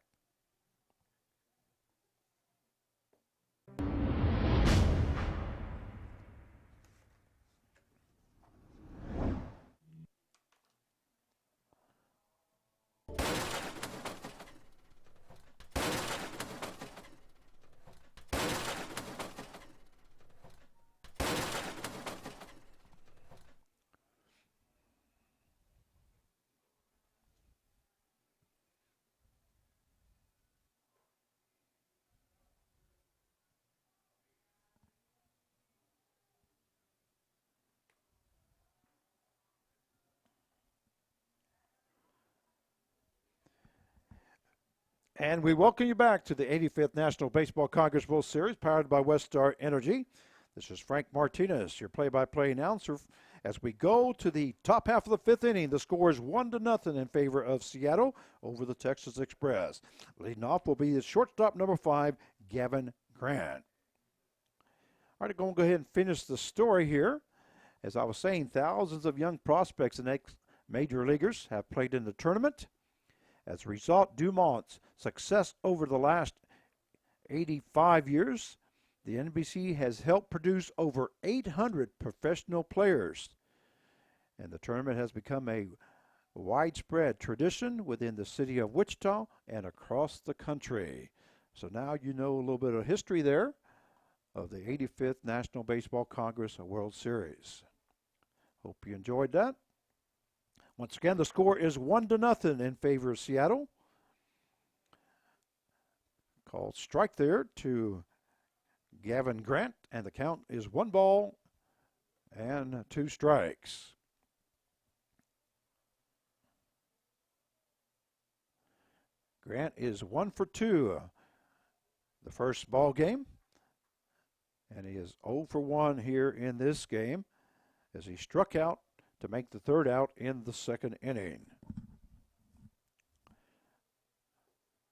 And we welcome you back to the 85th National Baseball Congress World Series, powered by Westar Energy. This is Frank Martinez, your play-by-play announcer. As we go to the top half of the 5th inning, the score is 1-0 in favor of Seattle over the Texas Express. Leading off will be the shortstop, number 5, Gavin Grant. All right, I'm going to go ahead and finish the story here. As I was saying, thousands of young prospects and ex-major leaguers have played in the tournament. As a result, Dumont's success over the last 85 years, the NBC has helped produce over 800 professional players. And the tournament has become a widespread tradition within the city of Wichita and across the country. So now you know a little bit of history there of the 85th National Baseball Congress World Series. Hope you enjoyed that. Once again, the score is 1-0 in favor of Seattle. Called strike there to Gavin Grant, and the count is 1 ball and 2 strikes. Grant is 1 for 2 the first ball game, and he is 0 for 1 here in this game as he struck out to make the 3rd out in the 2nd inning.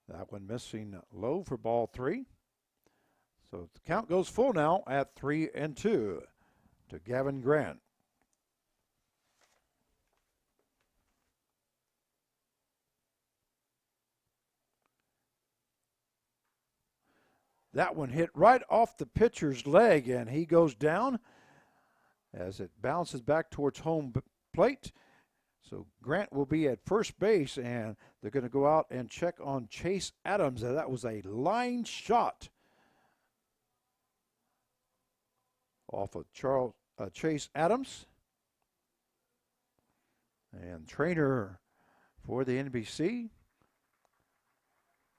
That one missing low for ball 3. So the count goes full now at 3-2 to Gavin Grant. That one hit right off the pitcher's leg, and he goes down as it bounces back towards home plate. So Grant will be at first base, and they're going to go out and check on Chase Adams. And that was a line shot off of Chase Adams. And trainer for the NBC,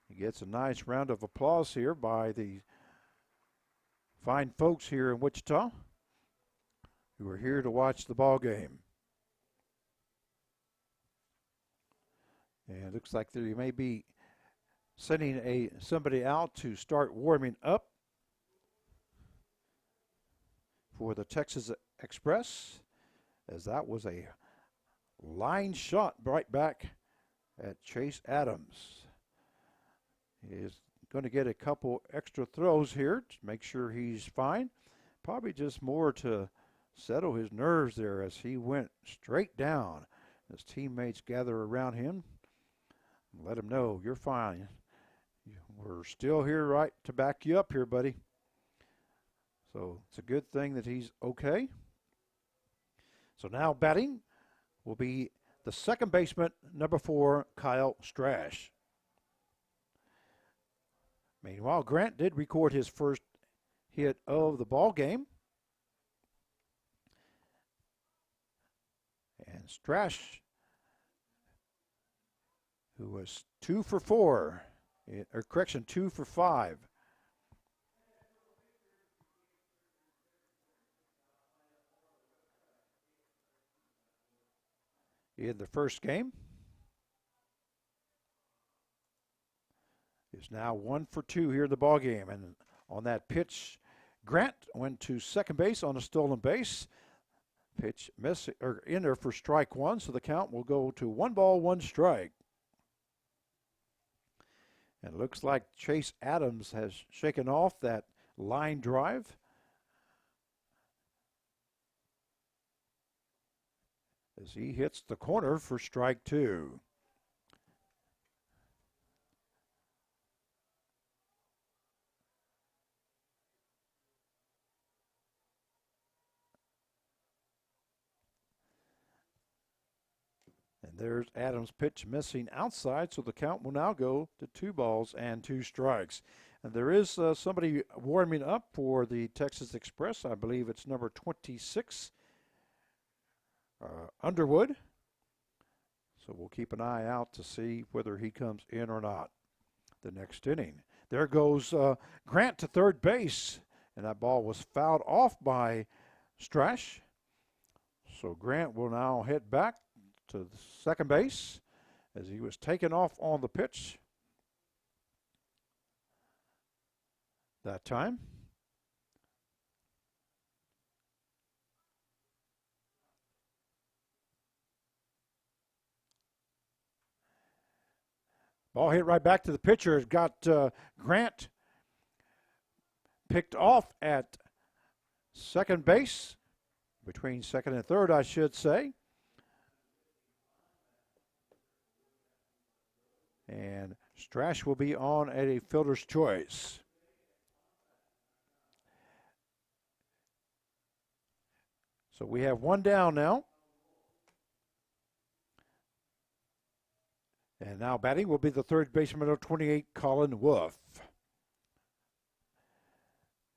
he gets a nice round of applause here by the fine folks here in Wichita who are here to watch the ball game. And it looks like there may be sending somebody out to start warming up for the Texas Express, as that was a line shot right back at Chase Adams. He is going to get a couple extra throws here to make sure he's fine. Probably just more to settle his nerves there as he went straight down. His teammates gather around him and let him know, you're fine. We're still here right to back you up here, buddy. So it's a good thing that he's okay. So now batting will be the second baseman, number 4, Kyle Strash. Meanwhile, Grant did record his first hit of the ball game. And Strash, who was 2 for 4, or correction, 2 for 5. In the first game, is now 1 for 2 here in the ball game. And on that pitch, Grant went to second base on a stolen base. Pitch in there for strike 1, so the count will go to 1 ball, 1 strike. And it looks like Chase Adams has shaken off that line drive. As he hits the corner for strike 2. And there's Adams' pitch missing outside, so the count will now go to 2 balls and 2 strikes. And there is somebody warming up for the Texas Express. I believe it's number 26, Underwood. So we'll keep an eye out to see whether he comes in or not the next inning. There goes Grant to third base, and that ball was fouled off by Strash. So Grant will now head back to the second base as he was taken off on the pitch that time. Ball hit right back to the pitcher. It's got Grant picked off at second base, between second and third, I should say. And Strash will be on at a fielder's choice. So we have 1 down now. And now batting will be the third baseman of 28, Colin Wolf.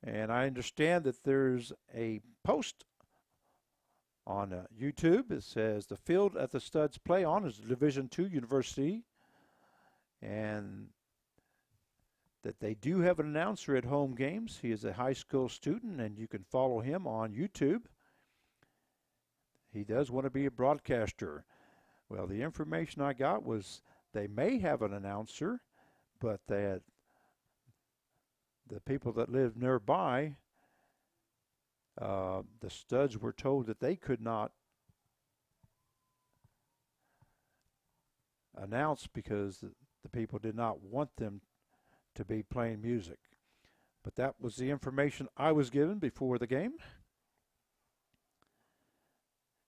And I understand that there's a post on YouTube. It says the field that the Studs play on is a Division II university, and that they do have an announcer at home games. He is a high school student, and you can follow him on YouTube. He does want to be a broadcaster. Well, the information I got was they may have an announcer, but that the people that live nearby, the Studs were told that they could not announce because the people did not want them to be playing music. But that was the information I was given before the game.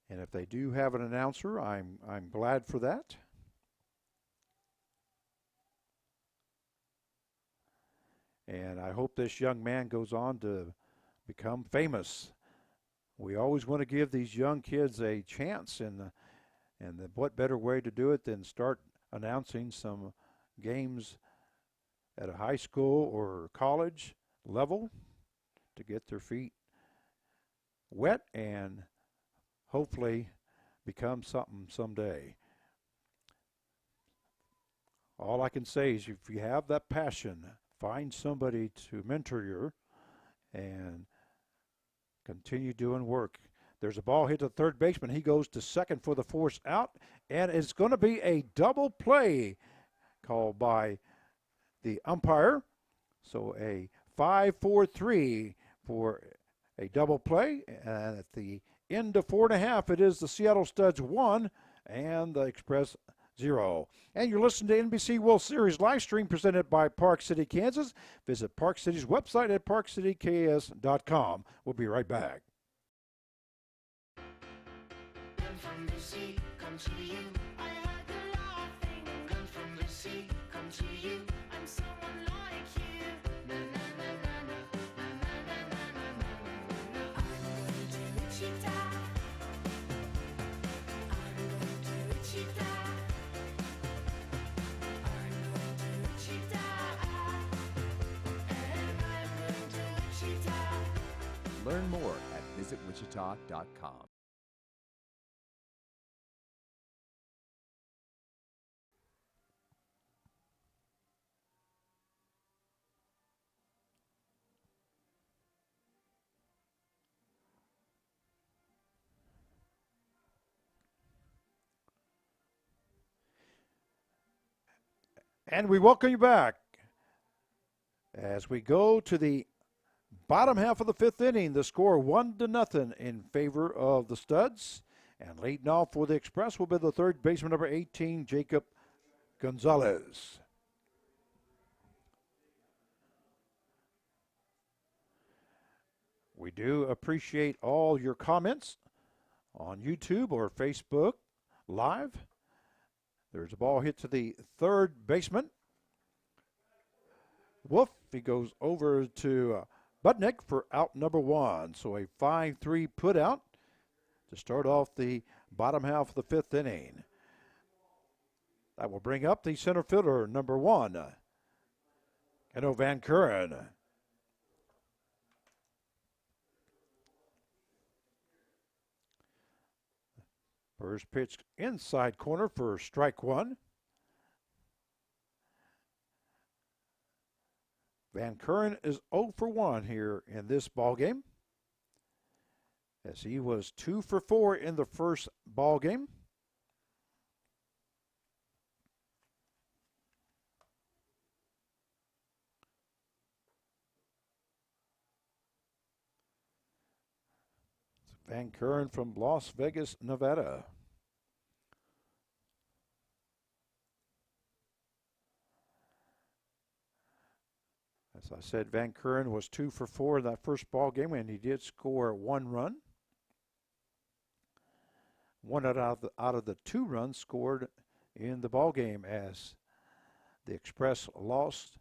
And if they do have an announcer, I'm glad for that. And I hope this young man goes on to become famous. We always want to give these young kids a chance, and what better way to do it than start announcing some games at a high school or college level to get their feet wet and hopefully become something someday. All I can say is if you have that passion, find somebody to mentor you and continue doing work. There's a ball hit to third baseman. He goes to second for the force out, and it's going to be a double play called by the umpire. So a 5-4-3 for a double play. And at the end of 4.5, it is the Seattle Studs 1 and the Express 0. And you're listening to NBC World Series live stream presented by Park City, Kansas. Visit Park City's website at parkcityks.com. We'll be right back. From the sea, come to you. I heard the laughing. Come from the sea, come to you. I'm someone like you. Na na na na na na na na na na. I'm going to Wichita. I'm going to Wichita. I'm going to Wichita. And I'm going to Wichita. Learn more at visitwichita.com. And we welcome you back as we go to the bottom half of the fifth inning. The score 1-0 in favor of the Studs. And leading off for the Express will be the third baseman, number 18, Jacob Gonzalez. We do appreciate all your comments on YouTube or Facebook Live. There's a ball hit to the third baseman. Wolf, he goes over to Budnick for out number 1. So a 5-3 put out to start off the bottom half of the fifth inning. That will bring up the center fielder, number 1, Keno Van Kuren. First pitch inside corner for strike 1. Van Kuren is 0 for 1 here in this ball game, as he was 2 for 4 in the first ball game. Van Kuren from Las Vegas, Nevada. As I said, Van Kuren was 2 for 4 in that first ball game, and he did score 1 run. 1 out of the 2 runs scored in the ball game, as the Express lost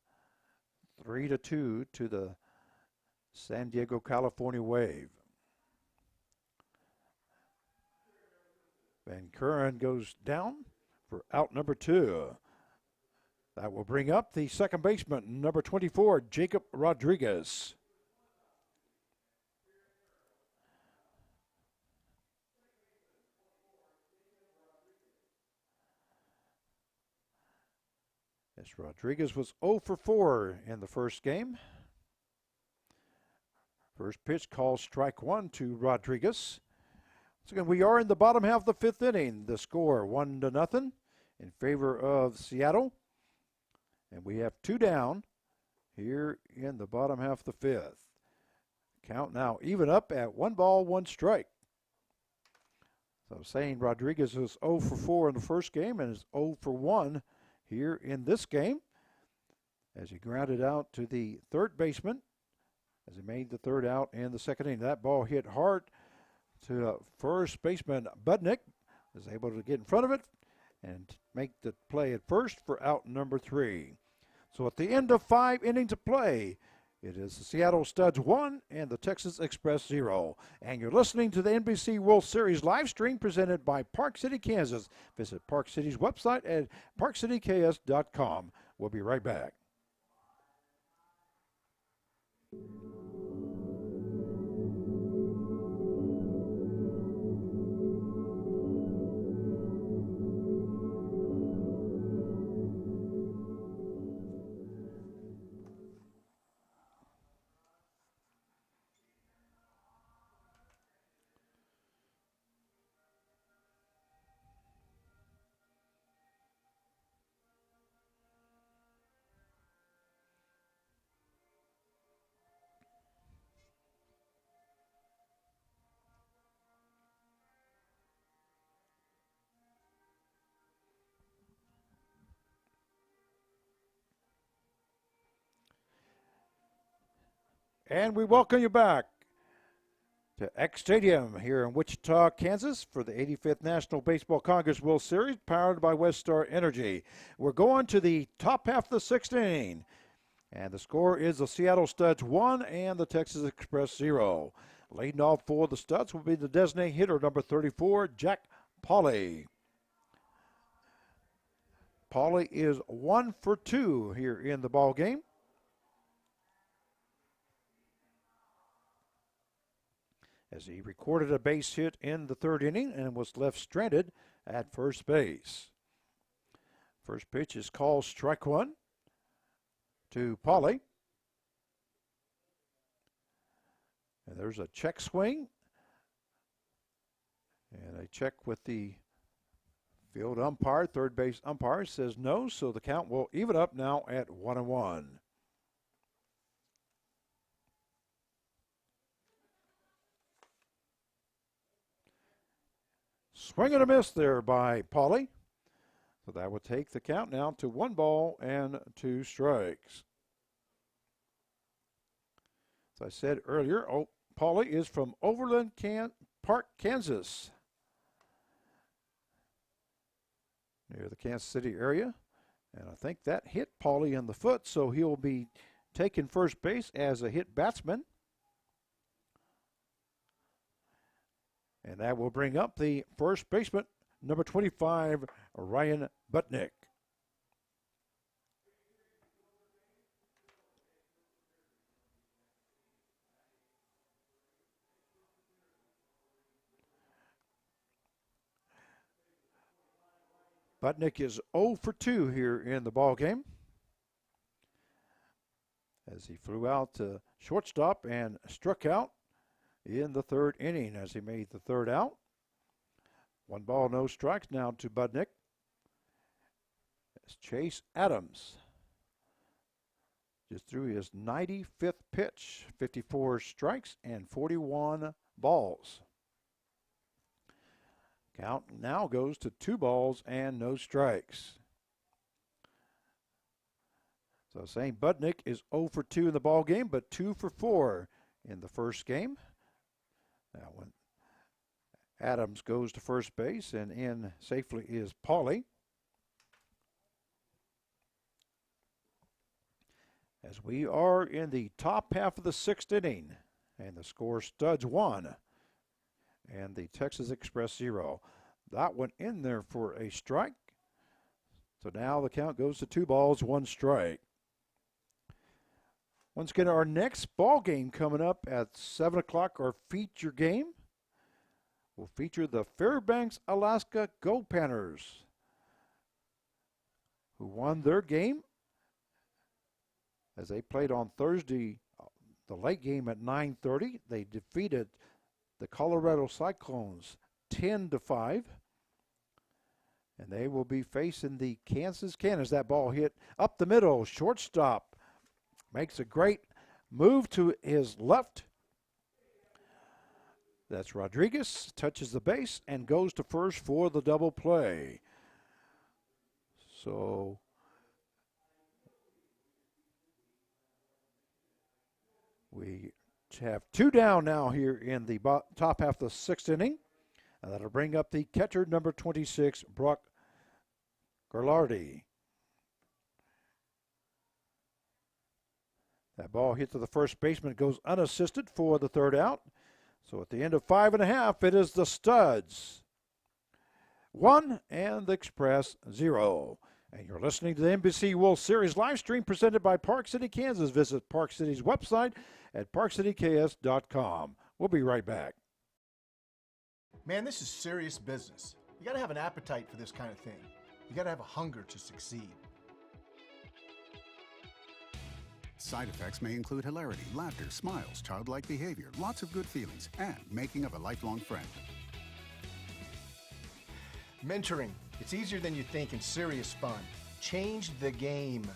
3-2 to the San Diego, California Wave. Van Kuren goes down for out number 2. That will bring up the second baseman, number 24, Jacob Rodriguez. Yes, Rodriguez was 0 for 4 in the first game. First pitch called strike 1 to Rodriguez. So again, we are in the bottom half of the fifth inning. The score 1-0 in favor of Seattle. And we have 2 down here in the bottom half of the fifth. Count now even up at 1 ball, 1 strike. So I'm saying Rodriguez is 0 for 4 in the first game and is 0 for 1 here in this game, as he grounded out to the third baseman as he made the third out in the second inning. That ball hit hard to first baseman Budnick, was able to get in front of it and make the play at first for out number 3. So at the end of 5 innings of play, it is the Seattle Studs 1 and the Texas Express 0. And you're listening to the NBC World Series live stream presented by Park City, Kansas. Visit Park City's website at parkcityks.com. We'll be right back. And we welcome you back to X Stadium here in Wichita, Kansas for the 85th National Baseball Congress World Series powered by Westar Energy. We're going to the top half of the sixth inning. And the score is the Seattle Studs 1 and the Texas Express 0. Leading off for the Studs will be the designated hitter, number 34, Jack Pauley. Pauley is 1 for 2 here in the ball game. As he recorded a base hit in the third inning and was left stranded at first base. First pitch is called strike one to Pauley. And there's a check swing. And a check with the field umpire. Third base umpire says no, so the count will even up now at 1-1. Swing and a miss there by Pauley. So that would take the count now to 1 ball and 2 strikes. As I said earlier, Pauley is from Overland Park, Kansas, near the Kansas City area. And I think that hit Pauley in the foot, so he'll be taking first base as a hit batsman. And that will bring up the first baseman, number 25, Ryan Butnick. Butnick is 0 for 2 here in the ball game, as he flew out to shortstop and struck out in the third inning as he made the third out. 1 ball, no strikes now to Butnick. As Chase Adams just threw his 95th pitch, 54 strikes and 41 balls. Count now goes to 2 balls and no strikes. So saying Butnick is 0 for 2 in the ball game, but 2 for 4 in the first game. Now when Adams goes to first base and in safely is Pauley. As we are in the top half of the sixth inning, and the score Studs 1 and the Texas Express 0. That went in there for a strike. So now the count goes to 2 balls, 1 strike. Once again, our next ball game coming up at 7 o'clock, our feature game, will feature the Fairbanks, Alaska Go Panthers, who won their game as they played on Thursday, the late game at 9:30. They defeated the Colorado Cyclones 10-5. And they will be facing the Kansas Cannons. That ball hit up the middle. Shortstop makes a great move to his left. That's Rodriguez, touches the base and goes to first for the double play. So we have 2 down now here in the top half of the sixth inning. And that'll bring up the catcher, number 26, Brock Garlardi. That ball hit to the first baseman, goes unassisted for the third out. So at the end of 5 1/2, it is the Studs 1 and the Express 0. And you're listening to the NBC World Series live stream presented by Park City, Kansas. Visit Park City's website at parkcityks.com. We'll be right back. Man, this is serious business. You gotta have an appetite for this kind of thing. You gotta have a hunger to succeed. Side effects may include hilarity, laughter, smiles, childlike behavior, lots of good feelings, and making of a lifelong friend. Mentoring. It's easier than you think and serious fun. Change the game.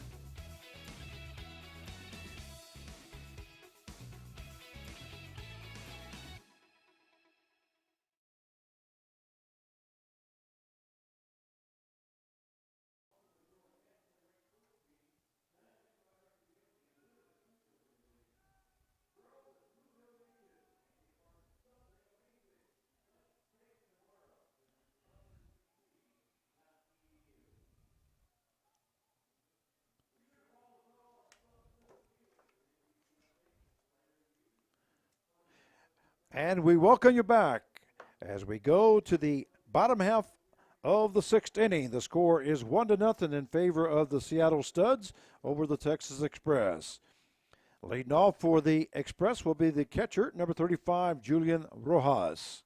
And we welcome you back as we go to the bottom half of the 6th inning. The score is 1-0 in favor of the Seattle Studs over the Texas Express. Leading off for the Express will be the catcher, number 35, Julian Rojas.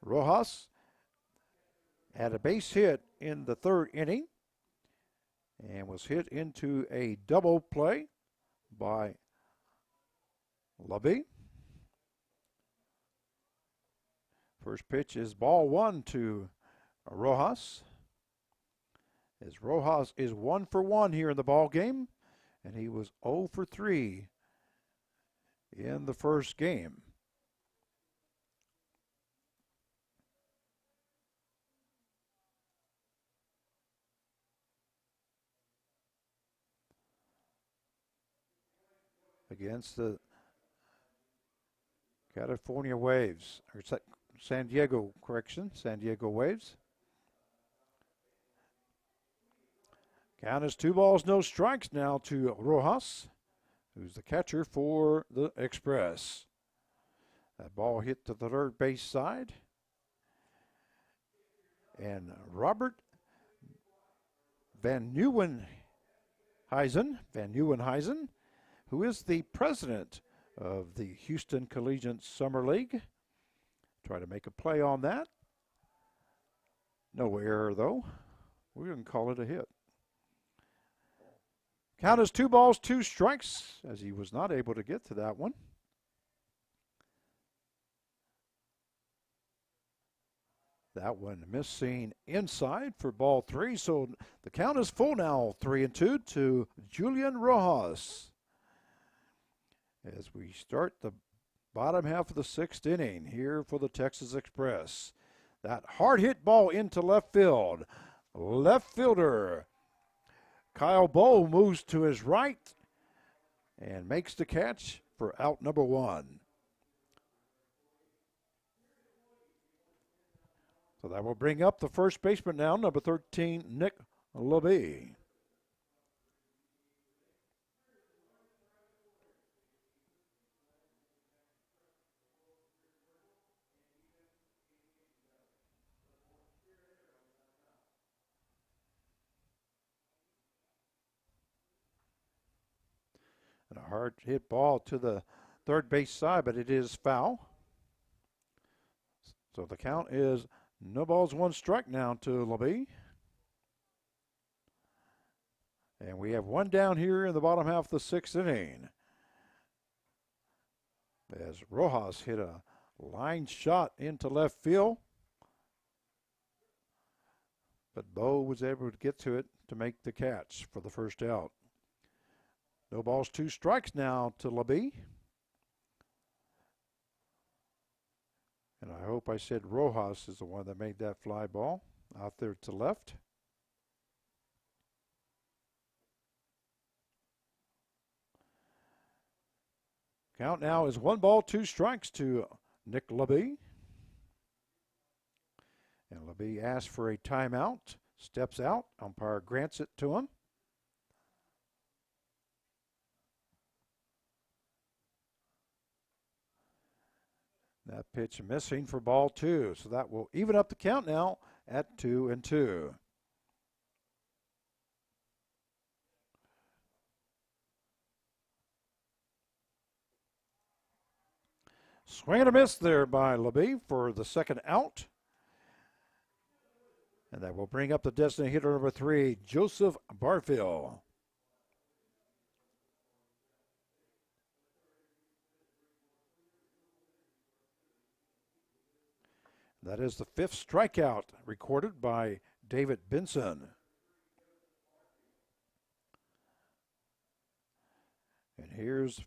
Rojas had a base hit in the 3rd inning and was hit into a double play by Levy. First pitch is ball 1 to Rojas. As Rojas is 1 for 1 here in the ball game, and he was 0 for 3 in the first game. Against the California Waves, or San Diego Waves. Count is 2 balls, no strikes now to Rojas, who's the catcher for the Express. That ball hit to the third base side. And Robert Van Nieuwenhuizen, who is the president of the Houston Collegiate Summer League. Try to make a play on that. No error, though. We're going to call it a hit. Count is 2 balls, 2 strikes, as he was not able to get to that one. That one missing inside for ball 3, so the count is full now, 3-2 to Julian Rojas. As we start the bottom half of the 6th inning here for the Texas Express. That hard hit ball into left field. Left fielder Kyle Bowe moves to his right and makes the catch for out number 1. So that will bring up the first baseman now, number 13, Nick Levy. And a hard hit ball to the third base side, but it is foul. So the count is no balls, 1 strike now to Levy. And we have 1 down here in the bottom half of the 6th inning. As Rojas hit a line shot into left field. But Bowe was able to get to it to make the catch for the first out. No balls, 2 strikes now to Levy. And I hope I said Rojas is the one that made that fly ball out there to left. Count now is 1 ball, 2 strikes to Nick Levy. And Levy asks for a timeout, steps out, umpire grants it to him. That pitch missing for ball 2, so that will even up the count now at 2-2. Swing and a miss there by Levy for the second out. And that will bring up the designated hitter number 3, Joseph Barfield. That is the 5th strikeout recorded by David Benson. And here's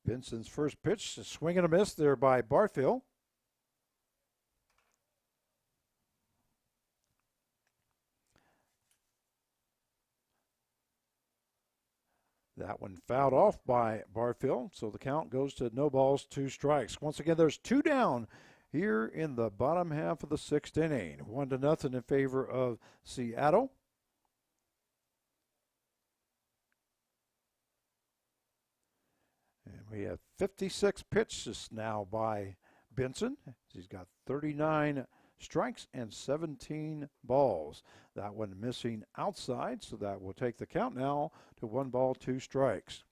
Benson's first pitch, a swing and a miss there by Barfield. That one fouled off by Barfield, so the count goes to no balls, 2 strikes. Once again, there's 2 down here in the bottom half of the 6th inning. 1-0 in favor of Seattle. And We have 56 pitches now by Benson. He's got 39 strikes and 17 balls. That one missing outside, so that will take the count now to 1 ball, 2 strikes.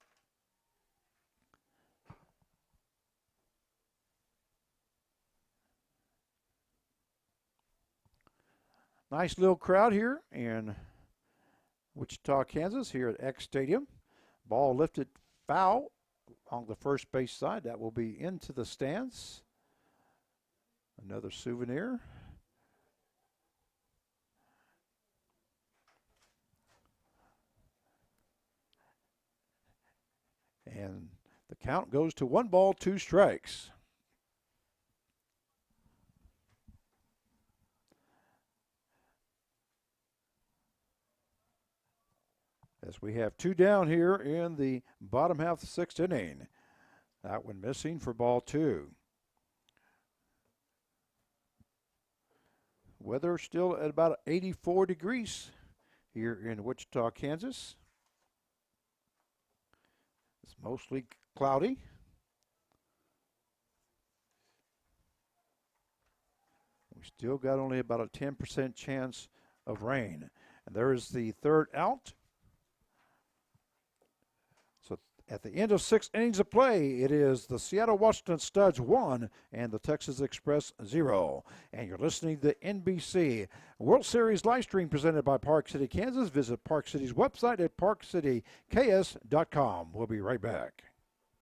Nice little crowd here in Wichita, Kansas, here at X Stadium. Ball lifted foul on the first base side. That will be into the stands. Another souvenir. And the count goes to 1 ball, 2 strikes. As we have 2 down here in the bottom half of the 6th inning. That one missing for ball 2. Weather still at about 84 degrees here in Wichita, Kansas. It's mostly cloudy. We still got only about a 10% chance of rain. And there is the 3rd out. So at the end of 6 innings of play, it is the Seattle Washington Studs 1 and the Texas Express 0. And you're listening to the NBC World Series live stream presented by Park City, Kansas. Visit Park City's website at parkcityks.com. We'll be right back.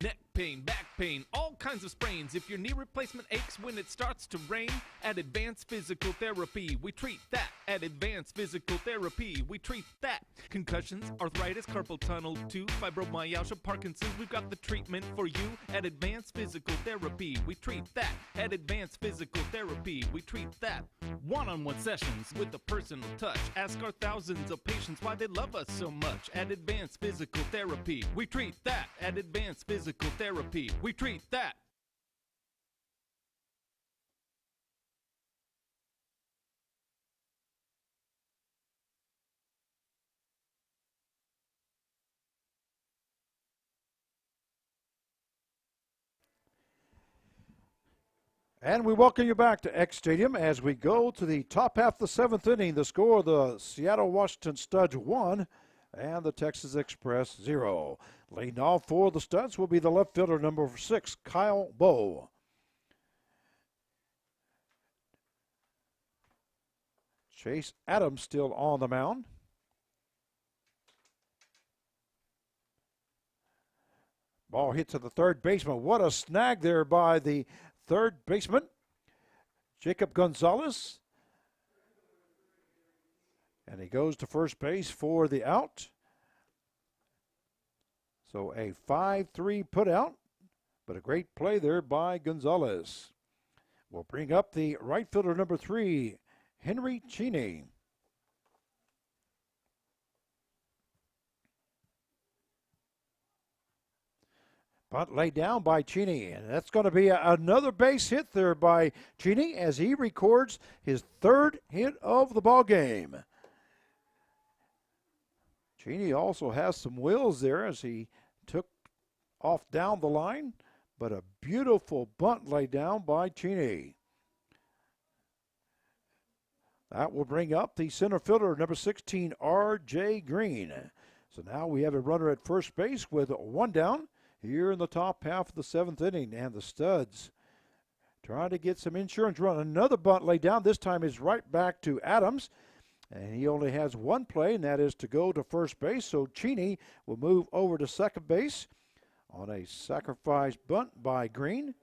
Neck pain, back pain, all kinds of sprains. If your knee replacement aches when it starts to rain, at Advanced Physical Therapy, we treat that. At Advanced Physical Therapy, we treat that. Concussions, arthritis, carpal tunnel, too, fibromyalgia, Parkinson's, we've got the treatment for you. At Advanced Physical Therapy, we treat that. At Advanced Physical Therapy, we treat that. One-on-one sessions with a personal touch. Ask our thousands of patients why they love us so much. At Advanced Physical Therapy, we treat that. At Advanced Physical Therapy, we treat that. And we welcome you back to X Stadium as we go to the top half of the 7th inning. The score, the Seattle Washington Studs 1 and the Texas Express 0. Leading off for the Studs will be the left fielder, number 6, Kyle Bowe. Chase Adams still on the mound. Ball hit to the third baseman. What a snag there by the third baseman, Jacob Gonzalez. And he goes to first base for the out. So a 5-3 put out, but a great play there by Gonzalez. We'll bring up the right fielder, number 3, Henry Cheney. Bunt laid down by Cheney, and that's going to be another base hit there by Cheney as he records his 3rd hit of the ball game. Cheney also has some wheels there as he took off down the line, but a beautiful bunt laid down by Cheney. That will bring up the center fielder, number 16, R.J. Green. So now we have a runner at first base with 1 down here in the top half of the 7th inning, and the Studs trying to get some insurance run. Another bunt laid down. This time is right back to Adams, and he only has 1 play, and that is to go to first base. So Cheney will move over to second base on a sacrifice bunt by Green.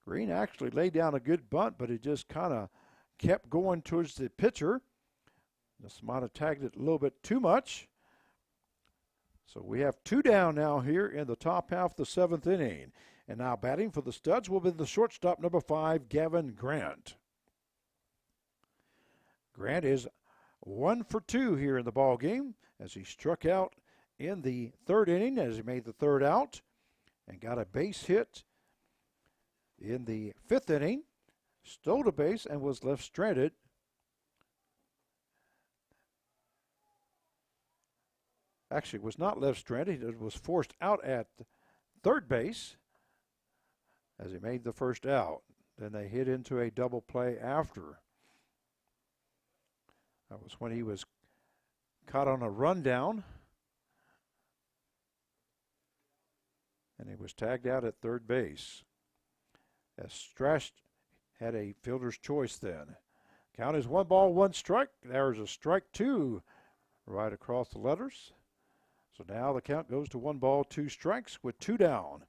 Green actually laid down a good bunt, but it just kind of kept going towards the pitcher. Just might have tagged it a little bit too much. So we have 2 down now here in the top half of the 7th inning. And now batting for the Studs will be the shortstop, number 5, Gavin Grant. Grant is 1 for 2 here in the ball game as he struck out in the 3rd inning as he made the 3rd out and got a base hit in the 5th inning, stole a base and was left stranded. actually was not left stranded. It was forced out at third base as he made the first out. Then they hit into a double play after. That was when he was caught on a rundown. And he was tagged out at third base. As Strash had a fielder's choice then. Count is 1 ball, 1 strike. There's a strike 2 right across the letters. So now the count goes to 1 ball, 2 strikes with 2 down.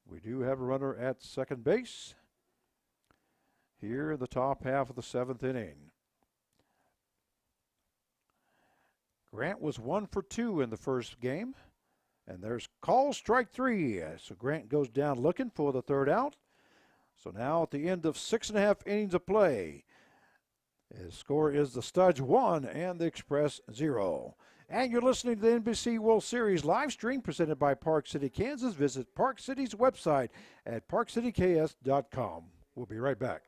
We do have a runner at second base here in the top half of the 7th inning. Grant was 1 for 2 in the first game. And there's call strike 3. So Grant goes down looking for the third out. So now at the end of 6.5 innings of play, his score is the Studs 1 and the Express 0. And you're listening to the NBC World Series live stream presented by Park City, Kansas. Visit Park City's website at parkcityks.com. We'll be right back.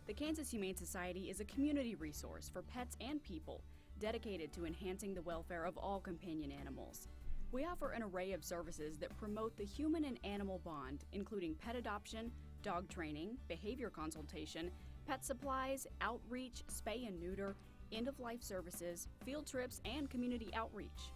The Kansas Humane Society is a community resource for pets and people dedicated to enhancing the welfare of all companion animals. We offer an array of services that promote the human and animal bond, including pet adoption, dog training, behavior consultation, pet supplies, outreach, spay and neuter, end-of-life services, field trips, and community outreach.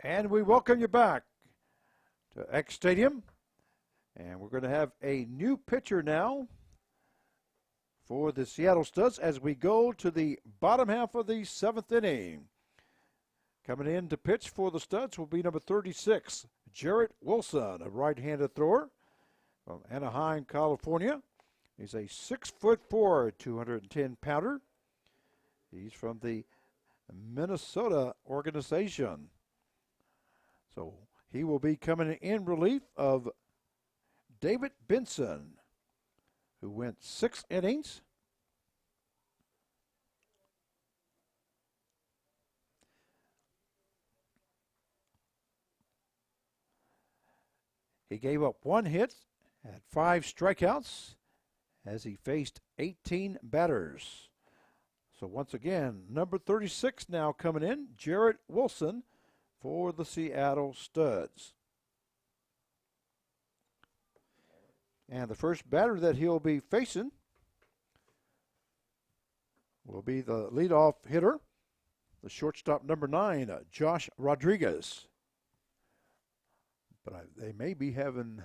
And we welcome you back to X Stadium. And we're going to have a new pitcher now for the Seattle Studs as we go to the bottom half of the 7th inning. Coming in to pitch for the Studs will be number 36, Jarrett Wilson, a right-handed thrower from Anaheim, California. He's a 6'4", 210-pounder. He's from the Minnesota organization. So he will be coming in relief of David Benson, who went 6 innings. He gave up 1 hit, had 5 strikeouts as he faced 18 batters. So once again, number 36 now coming in, Jarrett Wilson, for the Seattle Studs. And the first batter that he'll be facing will be the leadoff hitter, the shortstop number 9, Josh Rodriguez. But they may be having,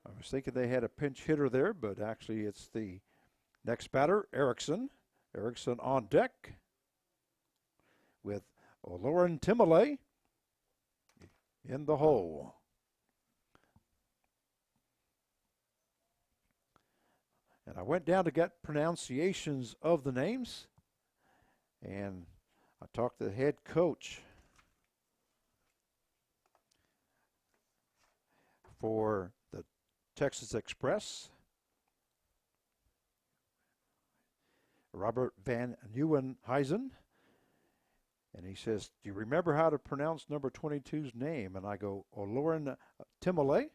I was thinking they had a pinch hitter there, but actually it's the next batter, Erickson. Erickson on deck with Lauren Timole in the hole. And I went down to get pronunciations of the names, and I talked to the head coach for the Texas Express, Robert Van Nieuwenhuizen. And he says, do you remember how to pronounce number 22's name? And I go, Lauren Timole.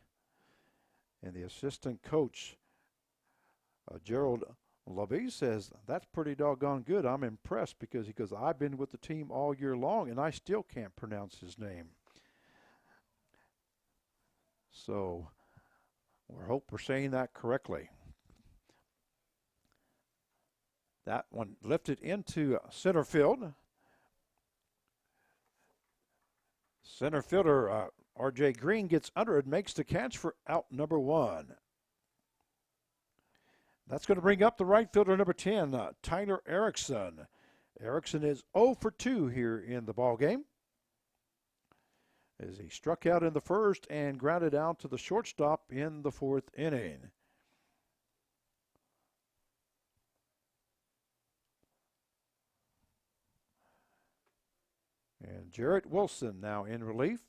And the assistant coach, Gerald Levy, says, that's pretty doggone good. I'm impressed because he goes, I've been with the team all year long and I still can't pronounce his name. So we hope we're saying that correctly. That one lifted into center field. Center fielder R.J. Green gets under it, makes the catch for out number 1. That's going to bring up the right fielder number 10, Tyler Erickson. Erickson is 0 for 2 here in the ball game, as he struck out in the first and grounded out to the shortstop in the 4th inning. And Jarrett Wilson now in relief.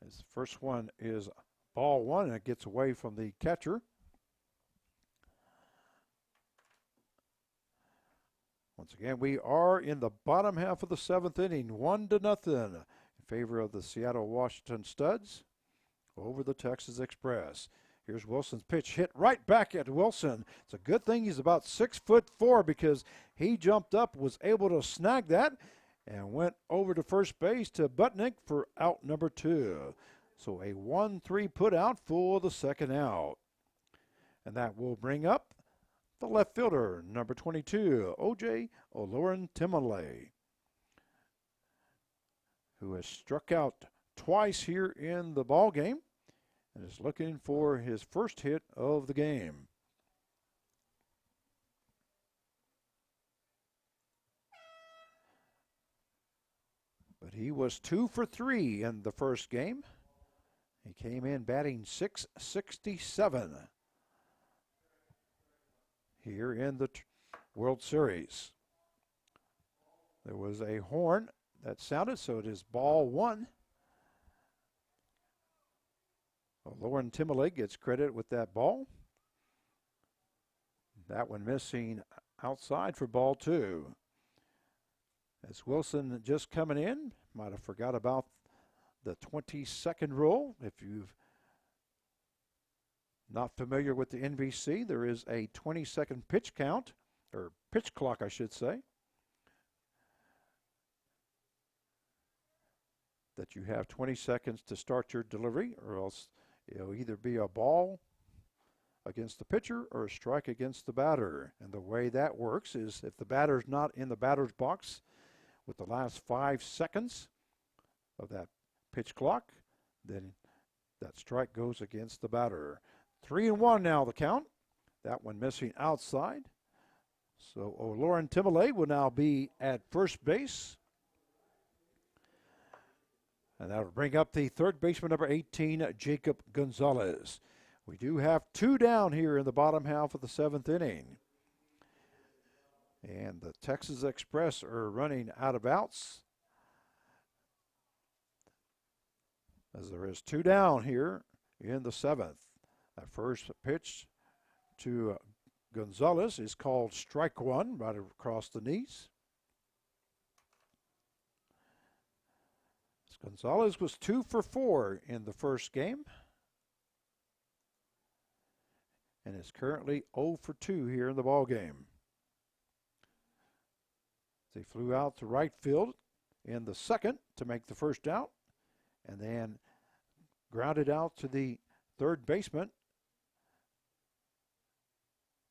His first one is ball 1, and it gets away from the catcher. Once again, we are in the bottom half of the 7th inning, 1-0 in favor of the Seattle Washington Studs over the Texas Express. Here's Wilson's pitch, hit right back at Wilson. It's a good thing he's about 6'4" because he jumped up, was able to snag that, and went over to first base to Butnick for out number 2. So a 1-3 put out for the second out. And that will bring up the left fielder, number 22, O.J. Olorin-Timale, who has struck out twice here in the ball game and is looking for his first hit of the game. But he was 2 for 3 in the first game. He came in batting .667 here in the World Series. There was a horn that sounded, so it is ball 1. Lauren Timberlake gets credit with that ball. That one missing outside for ball 2. As Wilson just coming in, might have forgot about the 20-second rule. If you're not familiar with the NBC, there is a 20-second pitch count, or pitch clock, I should say, that you have 20 seconds to start your delivery, or else it'll either be a ball against the pitcher or a strike against the batter. And the way that works is if the batter's not in the batter's box with the last 5 seconds of that pitch clock, then that strike goes against the batter. 3-1 now the count. That one missing outside. So Olorin-Timale will now be at first base. And that will bring up the third baseman, number 18, Jacob Gonzalez. We do have 2 down here in the bottom half of the 7th inning. And the Texas Express are running out of outs, as there is 2 down here in the 7th. That first pitch to Gonzalez is called strike 1, right across the knees. Gonzalez was 2 for 4 in the first game and is currently 0 for 2 here in the ball game. They flew out to right field in the second to make the first out, and then grounded out to the third baseman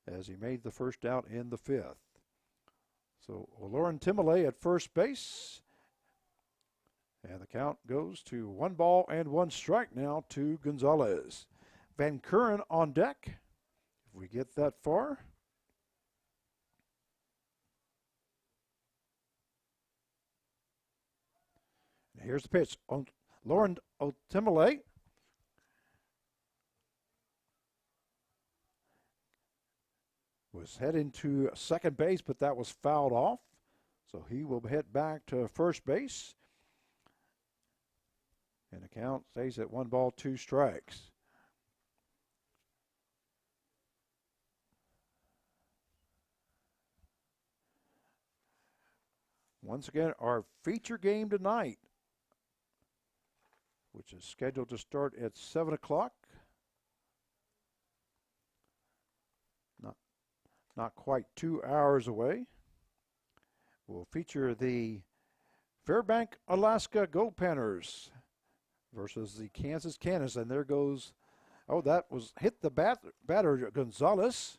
as he made the first out in the 5th. So Olorin-Timale at first base, and the count goes to 1 ball and 1 strike now to Gonzalez. Van Curren on deck, if we get that far. And here's the pitch. Olorin-Timale was heading to second base, but that was fouled off. So he will head back to first base. And the count stays at 1 ball, 2 strikes. Once again, our feature game tonight, which is scheduled to start at 7 o'clock. Not quite 2 hours away. Will feature the Fairbank, Alaska Gold Panthers versus the Kansas Cannons. And there goes, oh, that was hit the batter Gonzalez.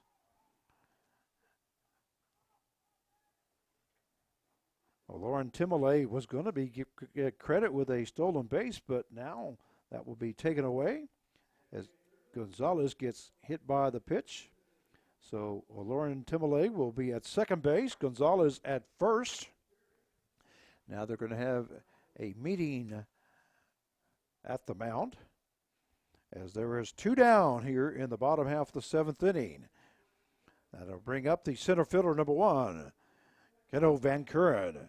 Olorin-Timale was going to get credit with a stolen base, but now that will be taken away as Gonzalez gets hit by the pitch. So Lauren Timolay will be at second base, Gonzalez at first. Now they're going to have a meeting at the mound, as there is 2 down here in the bottom half of the 7th inning. That'll bring up the center fielder, number 1, Keno Van Kuren.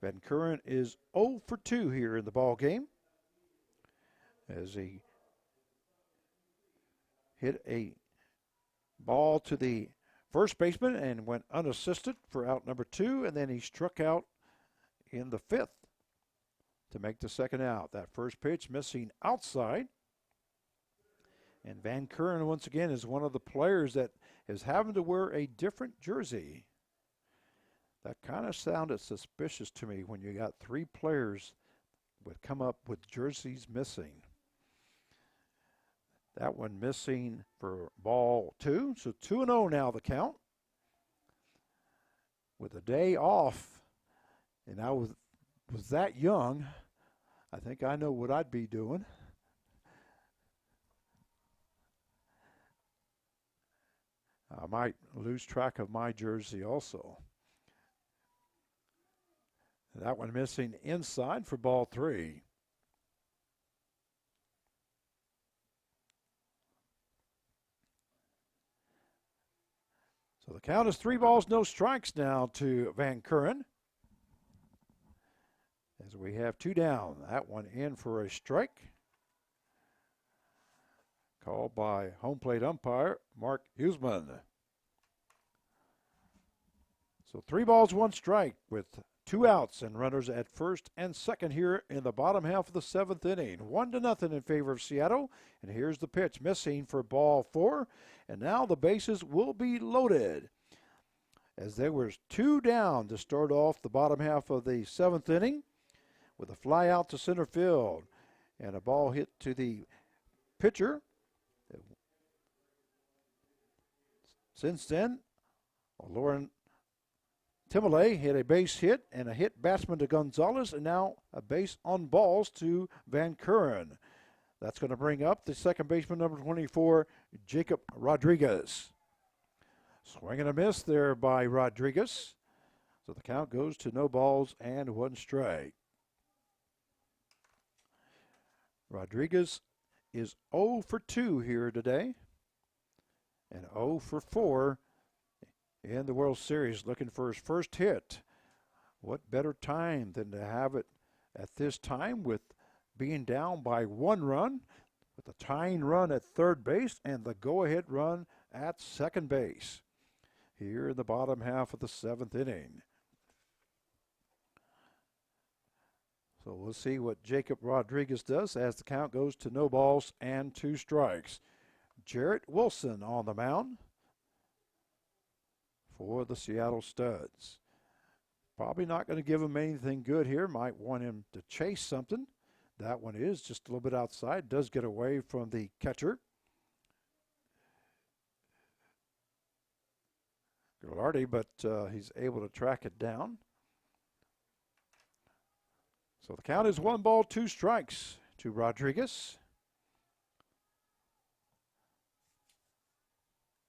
Van Kuren is 0 for 2 here in the ball game, as he hit a ball to the first baseman and went unassisted for out number 2, and then he struck out in the 5th to make the second out. That first pitch missing outside. And Van Kuren, once again, is one of the players that is having to wear a different jersey. That kind of sounded suspicious to me when you got 3 players would come up with jerseys missing. That one missing for ball 2. So 2-0 now the count. With a day off, and I was that young, I think I know what I'd be doing. I might lose track of my jersey also. That one missing inside for ball 3. So the count is 3 balls, no strikes now to Van Kuren, as we have 2 down. That one in for a strike, called by home plate umpire Mark Huseman. So 3 balls, 1 strike with 2 outs and runners at first and second here in the bottom half of the 7th inning. 1-0 in favor of Seattle. And here's the pitch missing for ball 4. And now the bases will be loaded, as there was 2 down to start off the bottom half of the 7th inning, with a fly out to center field and a ball hit to the pitcher. Since then, Lauren Timolay hit a base hit and a hit batsman to Gonzalez, and now a base on balls to Van Kuren. That's going to bring up the second baseman, number 24, Jacob Rodriguez. Swing and a miss there by Rodriguez. So the count goes to no balls and 1 strike. Rodriguez is 0 for 2 here today, and 0 for 4 in the World Series, looking for his first hit. What better time than to have it at this time, with being down by 1 run, with the tying run at third base and the go-ahead run at second base here in the bottom half of the 7th inning. So we'll see what Jacob Rodriguez does as the count goes to no balls and 2 strikes. Jarrett Wilson on the mound for the Seattle Studs. Probably not going to give him anything good here. Might want him to chase something. That one is just a little bit outside. Does get away from the catcher. Gilardi, but he's able to track it down. So the count is 1 ball, 2 strikes to Rodriguez.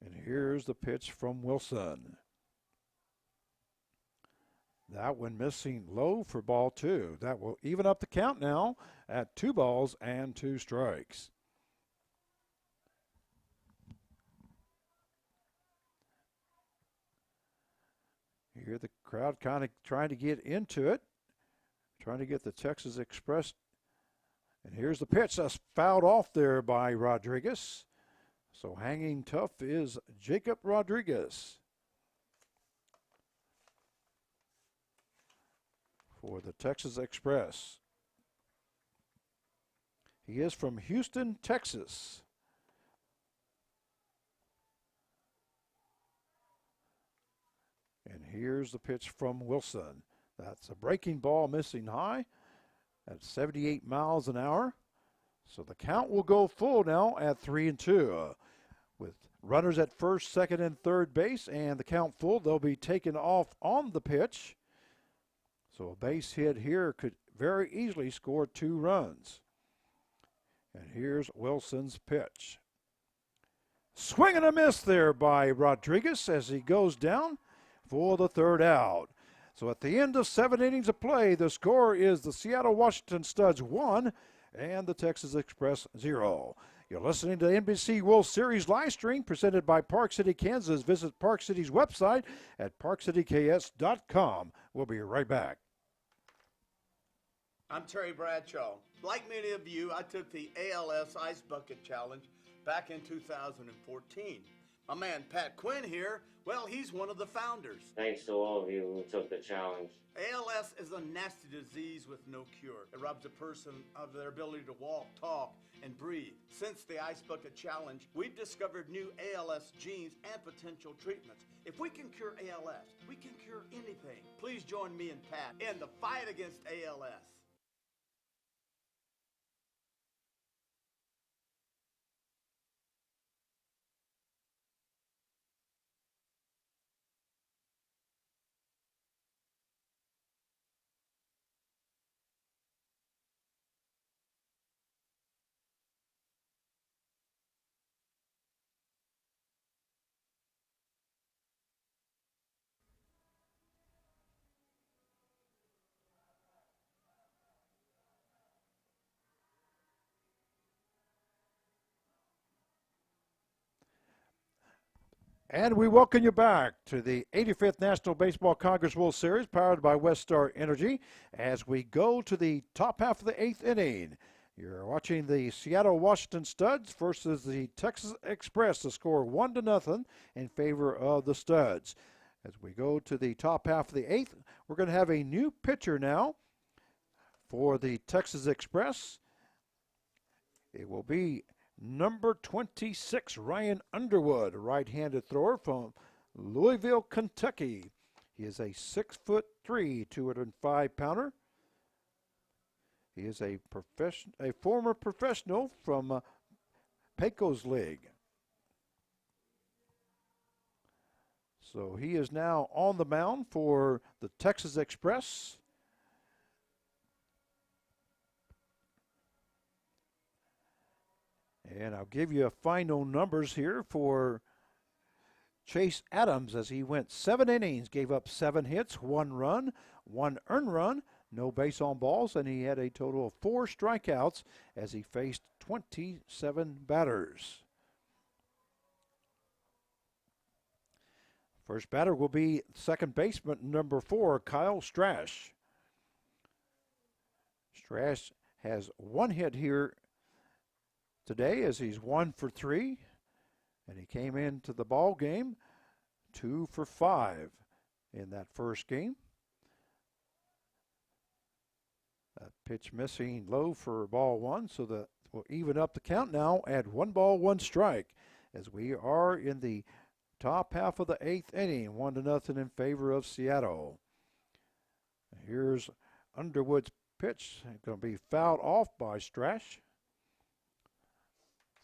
And here's the pitch from Wilson. That one missing low for ball 2. That will even up the count now at 2 balls and 2 strikes. Here the crowd kind of trying to get into it, trying to get the Texas Express. And here's the pitch that's fouled off there by Rodriguez. So hanging tough is Jacob Rodriguez for the Texas Express. He is from Houston, Texas. And here's the pitch from Wilson. That's a breaking ball missing high at 78 miles an hour. So the count will go full now at 3-2. With runners at first, second, and third base, and the count full, they'll be taken off on the pitch. So a base hit here could very easily score 2 runs. And here's Wilson's pitch. Swing and a miss there by Rodriguez as he goes down for the third out. So at the end of 7 innings of play, the score is the Seattle Washington Studs 1 and the Texas Express 0. You're listening to the NBC World Series live stream presented by Park City, Kansas. Visit Park City's website at parkcityks.com. We'll be right back. I'm Terry Bradshaw. Like many of you, I took the ALS Ice Bucket Challenge back in 2014. My man Pat Quinn here, well, he's one of the founders. Thanks to all of you who took the challenge. ALS is a nasty disease with no cure. It robs a person of their ability to walk, talk, and breathe. Since the Ice Bucket Challenge, we've discovered new ALS genes and potential treatments. If we can cure ALS, we can cure anything. Please join me and Pat in the fight against ALS. And we welcome you back to the 85th National Baseball Congress World Series, powered by Westar Energy, as we go to the top half of the 8th inning. You're watching the Seattle Washington Studs versus the Texas Express. The score 1-0 in favor of the Studs. As we go to the top half of the 8th, we're going to have a new pitcher now for the Texas Express. It will be number 26, Ryan Underwood, a right-handed thrower from Louisville, Kentucky. He is a 6'3", 205-pounder. He is a former professional from Pecos League. So he is now on the mound for the Texas Express. And I'll give you a final numbers here for Chase Adams as he went 7 innings, gave up 7 hits, 1 run, 1 earned run, no base on balls, and he had a total of 4 strikeouts as he faced 27 batters. First batter will be second baseman number 4, Kyle Strash. Strash has 1 hit here today as he's 1 for 3, and he came into the ball game 2 for 5 in that first game. That pitch missing low for ball 1, so that will even up the count now at 1 ball, 1 strike, as we are in the top half of the 8th inning, 1-0 in favor of Seattle. Here's Underwood's pitch, going to be fouled off by Strash.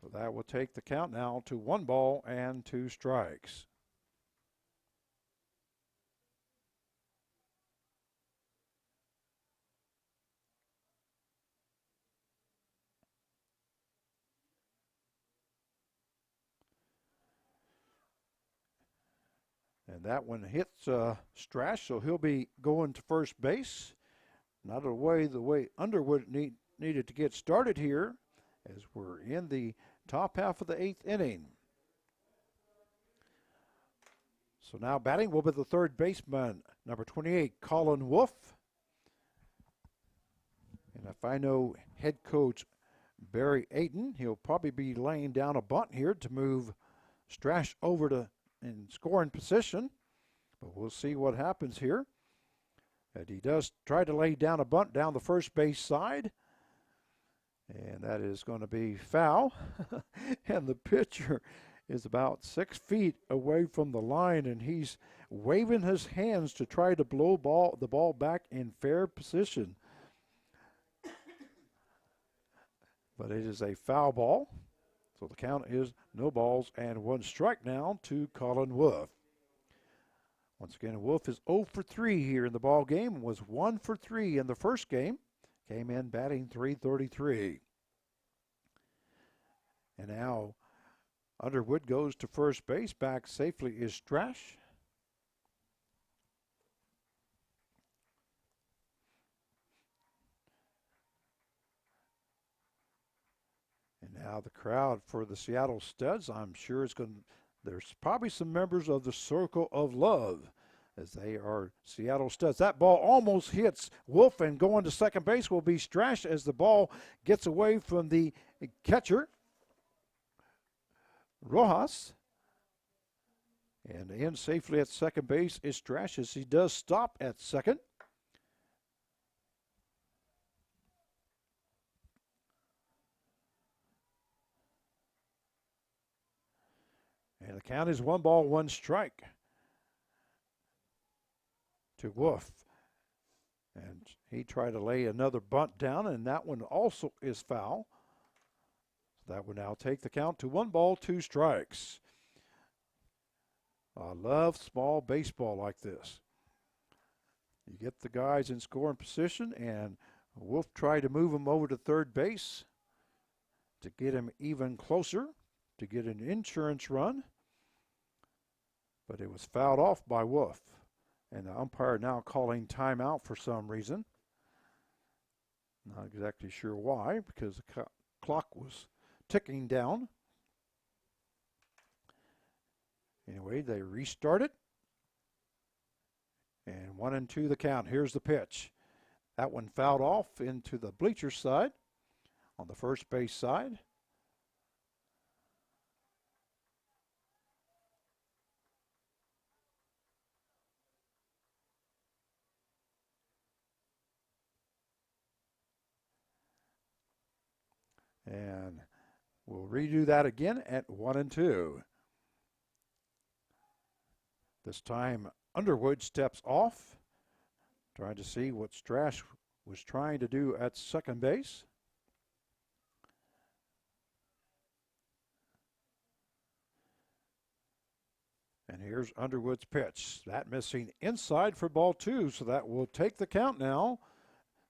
So that will take the count now to 1 ball and 2 strikes. And that one hits Strash, so he'll be going to first base. Not the way Underwood needed to get started here, as we're in the top half of the 8th inning. So now batting will be the third baseman, number 28, Colin Wolf. And if I know head coach Barry Ayton, he'll probably be laying down a bunt here to move Strash over to in scoring position. But we'll see what happens here. And he does try to lay down a bunt down the first base side. And that is going to be foul. And the pitcher is about 6 feet away from the line, and he's waving his hands to try to blow the ball back in fair position. But it is a foul ball. So the count is no balls and 1 strike now to Colin Wolf. Once again, Wolf is 0 for 3 here in the ball game. Was 1 for 3 in the first game. Came in batting .333. And now Underwood goes to first base. Back safely is Strash. And now the crowd for the Seattle Studs, I'm sure is going to, there's probably some members of the Circle of Love as they are Seattle Studs. That ball almost hits Wolf, and going to second base will be Strash as the ball gets away from the catcher, Rojas. And in safely at second base is Strash as he does stop at second. And the count is 1-1 strike to Wolf. And he tried to lay another bunt down, and that one also is foul. So that would now take the count to 1-2 strikes. I love small baseball like this. You get the guys in scoring position, and Wolf tried to move him over to third base to get him even closer, to get an insurance run. But it was fouled off by Wolf. And the umpire now calling timeout for some reason. Not exactly sure why, because the clock was ticking down. Anyway, they restarted. And 1-2 the count. Here's the pitch. That one fouled off into the bleacher side on the first base side. And we'll redo that again at 1-2. This time Underwood steps off, trying to see what Strash was trying to do at second base. And here's Underwood's pitch. That missing inside for ball 2, so that will take the count now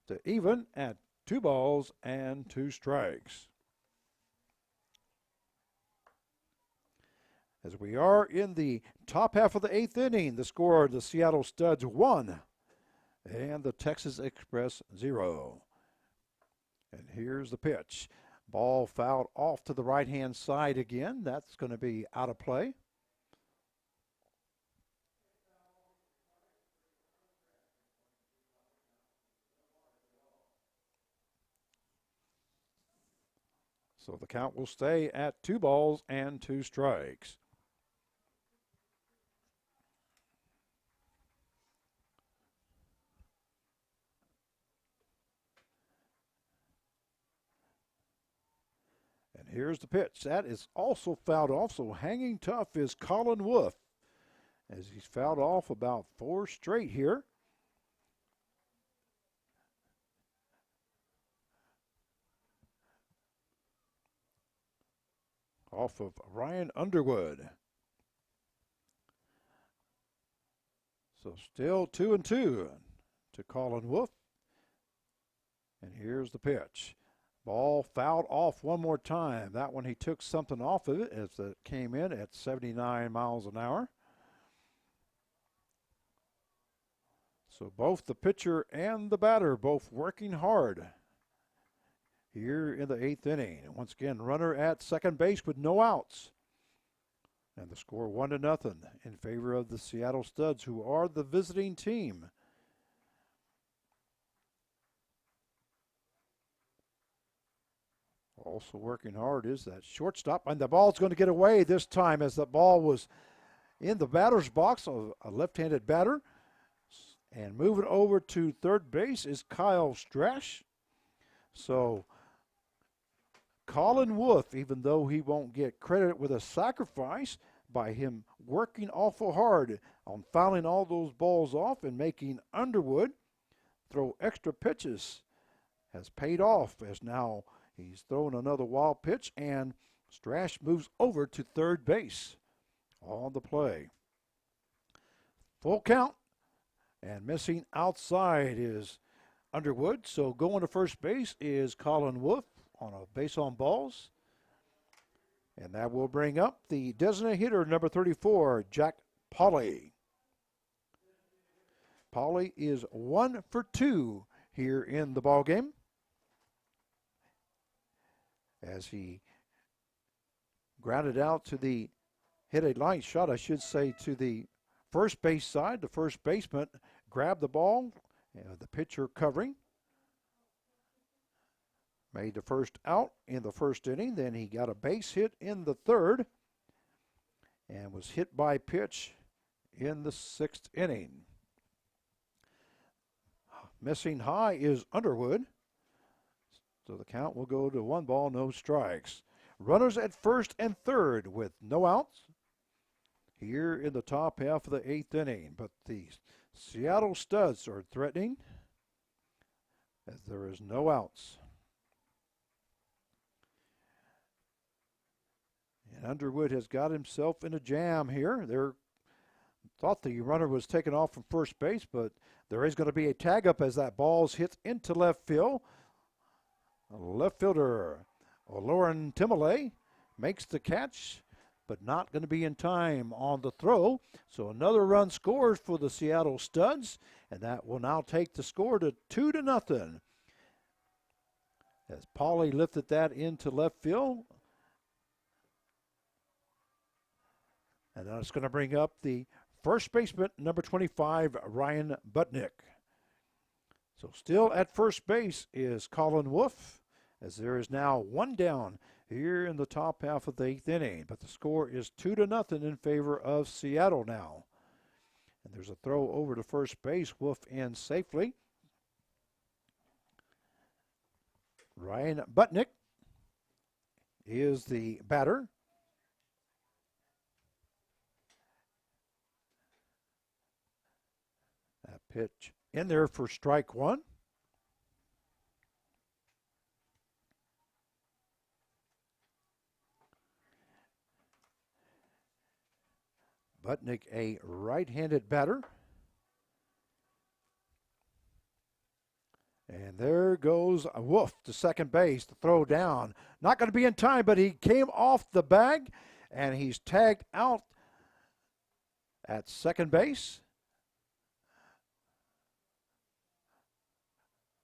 to even at 2-2 strikes. As we are in the top half of the 8th inning, the score, the Seattle Studs 1 and the Texas Express 0. And here's the pitch. Ball fouled off to the right-hand side again. That's going to be out of play. So the count will stay at 2-2 strikes. And here's the pitch. That is also fouled off, so hanging tough is Colin Wolf as he's fouled off about 4 straight here. Off of Ryan Underwood. So still 2-2 to Colin Wolf. And here's the pitch. Ball fouled off one more time. That one he took something off of it as it came in at 79 miles an hour. So both the pitcher and the batter both working hard here in the 8th inning. And once again, runner at second base with no outs. And the score 1-0 in favor of the Seattle Studs, who are the visiting team. Also working hard is that shortstop, and the ball's going to get away this time as the ball was in the batter's box of a left-handed batter. And moving over to third base is Kyle Strash. So Colin Wolf, even though he won't get credit with a sacrifice by him working awful hard on fouling all those balls off and making Underwood throw extra pitches, has paid off as now he's throwing another wild pitch, and Strash moves over to third base on the play. Full count, and missing outside is Underwood. So going to first base is Colin Wolf on a base on balls. And that will bring up the designated hitter, number 34, Jack Pauley. Pauley is 1 for 2 here in the ball game, as he grounded out to the, hit a line shot, I should say, to the first base side. The first baseman grabbed the ball, the pitcher covering. Made the first out in the first inning. Then he got a base hit in the third and was hit by pitch in the sixth inning. Missing high is Underwood. So the count will go to 1 ball, no strikes. Runners at first and third with no outs here in the top half of the 8th inning. But the Seattle Studs are threatening as there is no outs. And Underwood has got himself in a jam here. They thought the runner was taken off from first base, but there is going to be a tag up as that ball's hit into left field. Left fielder Lauren Timolay makes the catch, but not going to be in time on the throw. So another run scores for the Seattle Studs, and that will now take the score to 2-0. As Pauley lifted that into left field. And now it's going to bring up the first baseman, number 25, Ryan Butnick. So still at first base is Colin Wolf, as there is now 1 down here in the top half of the 8th inning. But the score is 2-0 in favor of Seattle now. And there's a throw over to first base. Wolf in safely. Ryan Butnick is the batter. That pitch in there for strike 1. Butnick, a right-handed batter. And there goes Wolf to second base. The throw down. Not going to be in time, but he came off the bag, and he's tagged out at second base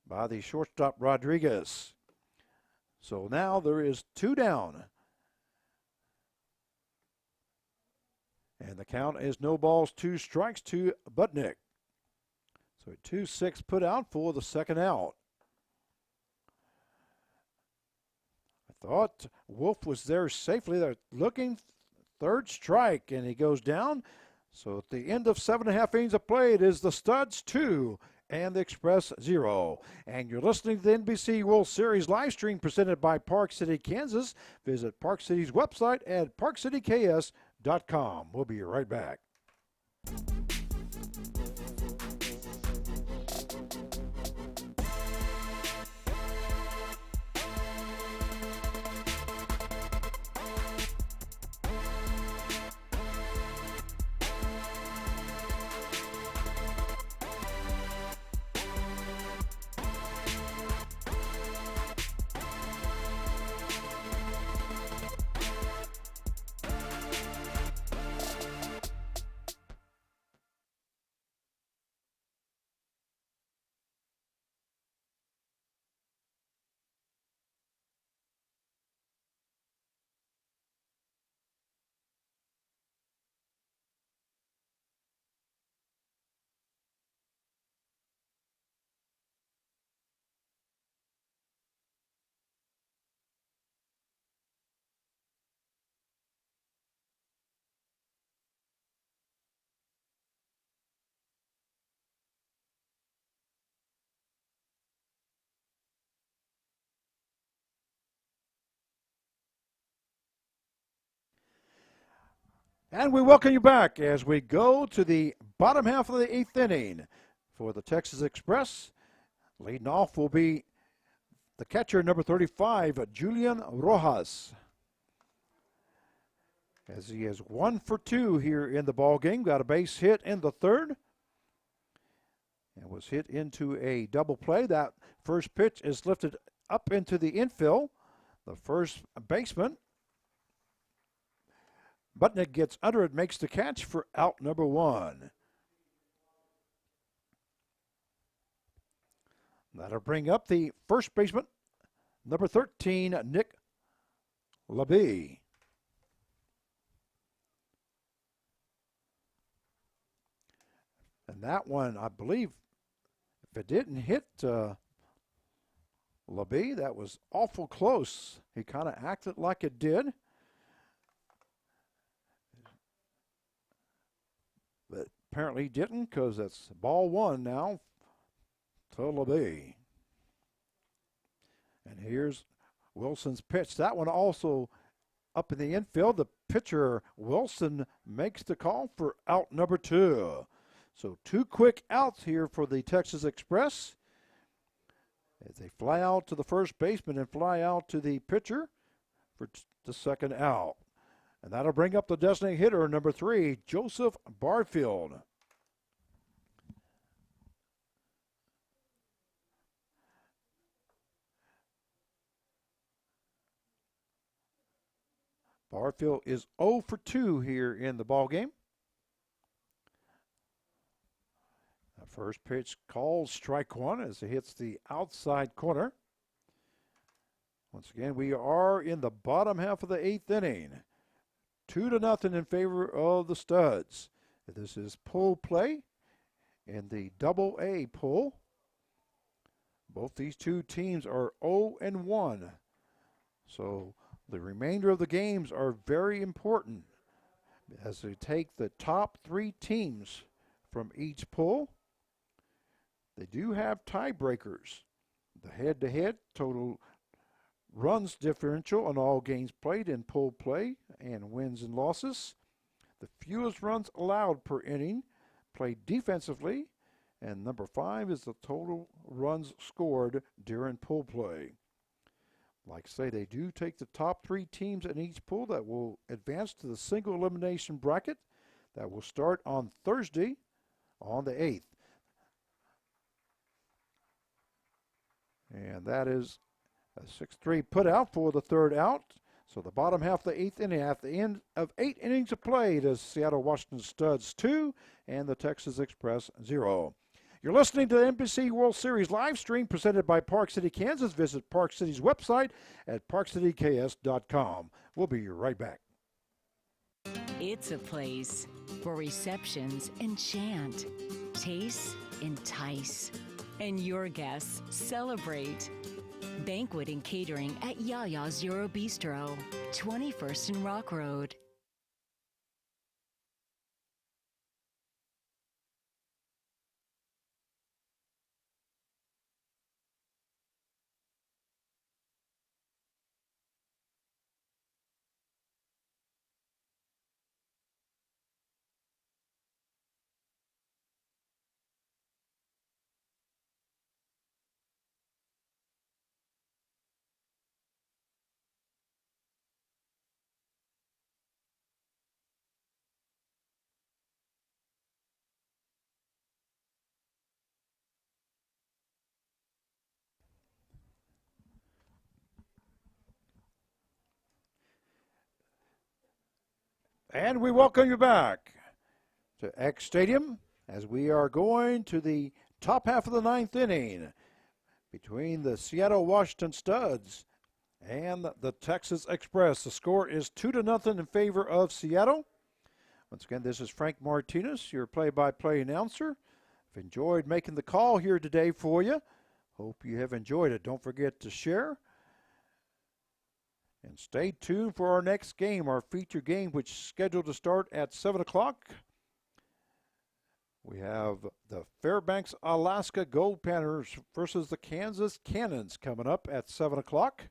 by the shortstop Rodriguez. So now there is 2 down. And the count is no balls, 2 strikes to Butnick. So a 2-6 put out for the second out. I thought Wolf was there safely. They're looking, third strike, and he goes down. So at the end of 7.5 innings of play, it is the Studs 2 and the Express 0. And you're listening to the NBC World Series live stream presented by Park City, Kansas. Visit Park City's website at parkcityks.com. We'll be right back. And we welcome you back as we go to the bottom half of the 8th inning for the Texas Express. Leading off will be the catcher, number 35, Julian Rojas. As he is 1 for 2 here in the ball game. Got a base hit in the third. And was hit into a double play. That first pitch is lifted up into the infield. The first baseman Butnick gets under it, makes the catch for out number 1. That'll bring up the first baseman, number 13, Nick LaBie. And that one, I believe, if it didn't hit LaBie, that was awful close. He kind of acted like it did. But apparently he didn't, because that's ball 1 now to LaBie. And here's Wilson's pitch. That one also up in the infield. The pitcher, Wilson, makes the call for out number 2. So 2 quick outs here for the Texas Express as they fly out to the first baseman and fly out to the pitcher for the second out. And that'll bring up the designated hitter, number 3, Joseph Barfield. Barfield is 0 for 2 here in the ball game. The first pitch called strike 1 as it hits the outside corner. Once again, we are in the bottom half of the 8th inning. 2-0 in favor of the Studs. This is pool play in the Double-A pool. Both these two teams are 0-1. So the remainder of the games are very important as they take the top 3 teams from each pool. They do have tiebreakers. The head-to-head total runs differential on all games played in pool play and wins and losses. The fewest runs allowed per inning played defensively. And number 5 is the total runs scored during pool play. Like I say, they do take the top 3 teams in each pool that will advance to the single elimination bracket that will start on Thursday on the 8th. And that is a 6-3 put out for the third out. So the bottom half of the 8th inning, at the end of 8 innings of play, the Seattle Washington Studs 2 and the Texas Express 0. You're listening to the NBC World Series live stream presented by Park City, Kansas. Visit Park City's website at parkcityks.com. We'll be right back. It's a place where receptions enchant, tastes entice, and your guests celebrate. Banquet and catering at Yaya's Euro Bistro, 21st and Rock Road. And we welcome you back to X Stadium as we are going to the top half of the 9th inning between the Seattle Washington Studs and the Texas Express. The score is 2-0 in favor of Seattle. Once again, this is Frank Martinez, your play-by-play announcer. I've enjoyed making the call here today for you. Hope you have enjoyed it. Don't forget to share. And stay tuned for our next game, our feature game, which is scheduled to start at 7 o'clock. We have the Fairbanks, Alaska Gold Panthers versus the Kansas Cannons coming up at 7 o'clock.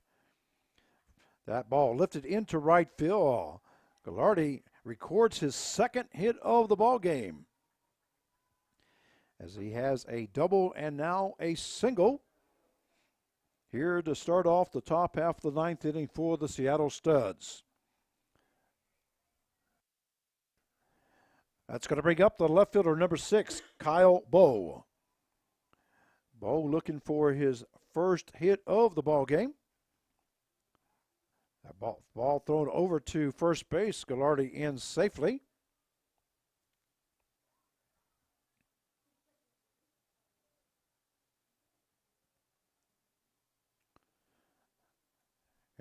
That ball lifted into right field. Gallardi records his second hit of the ball game as he has a double and now a single. Here to start off the top half of the 9th inning for the Seattle Studs. That's going to bring up the left fielder, number 6, Kyle Bowe. Bowe looking for his first hit of the ball game. That ball thrown over to first base. Gallardi in safely.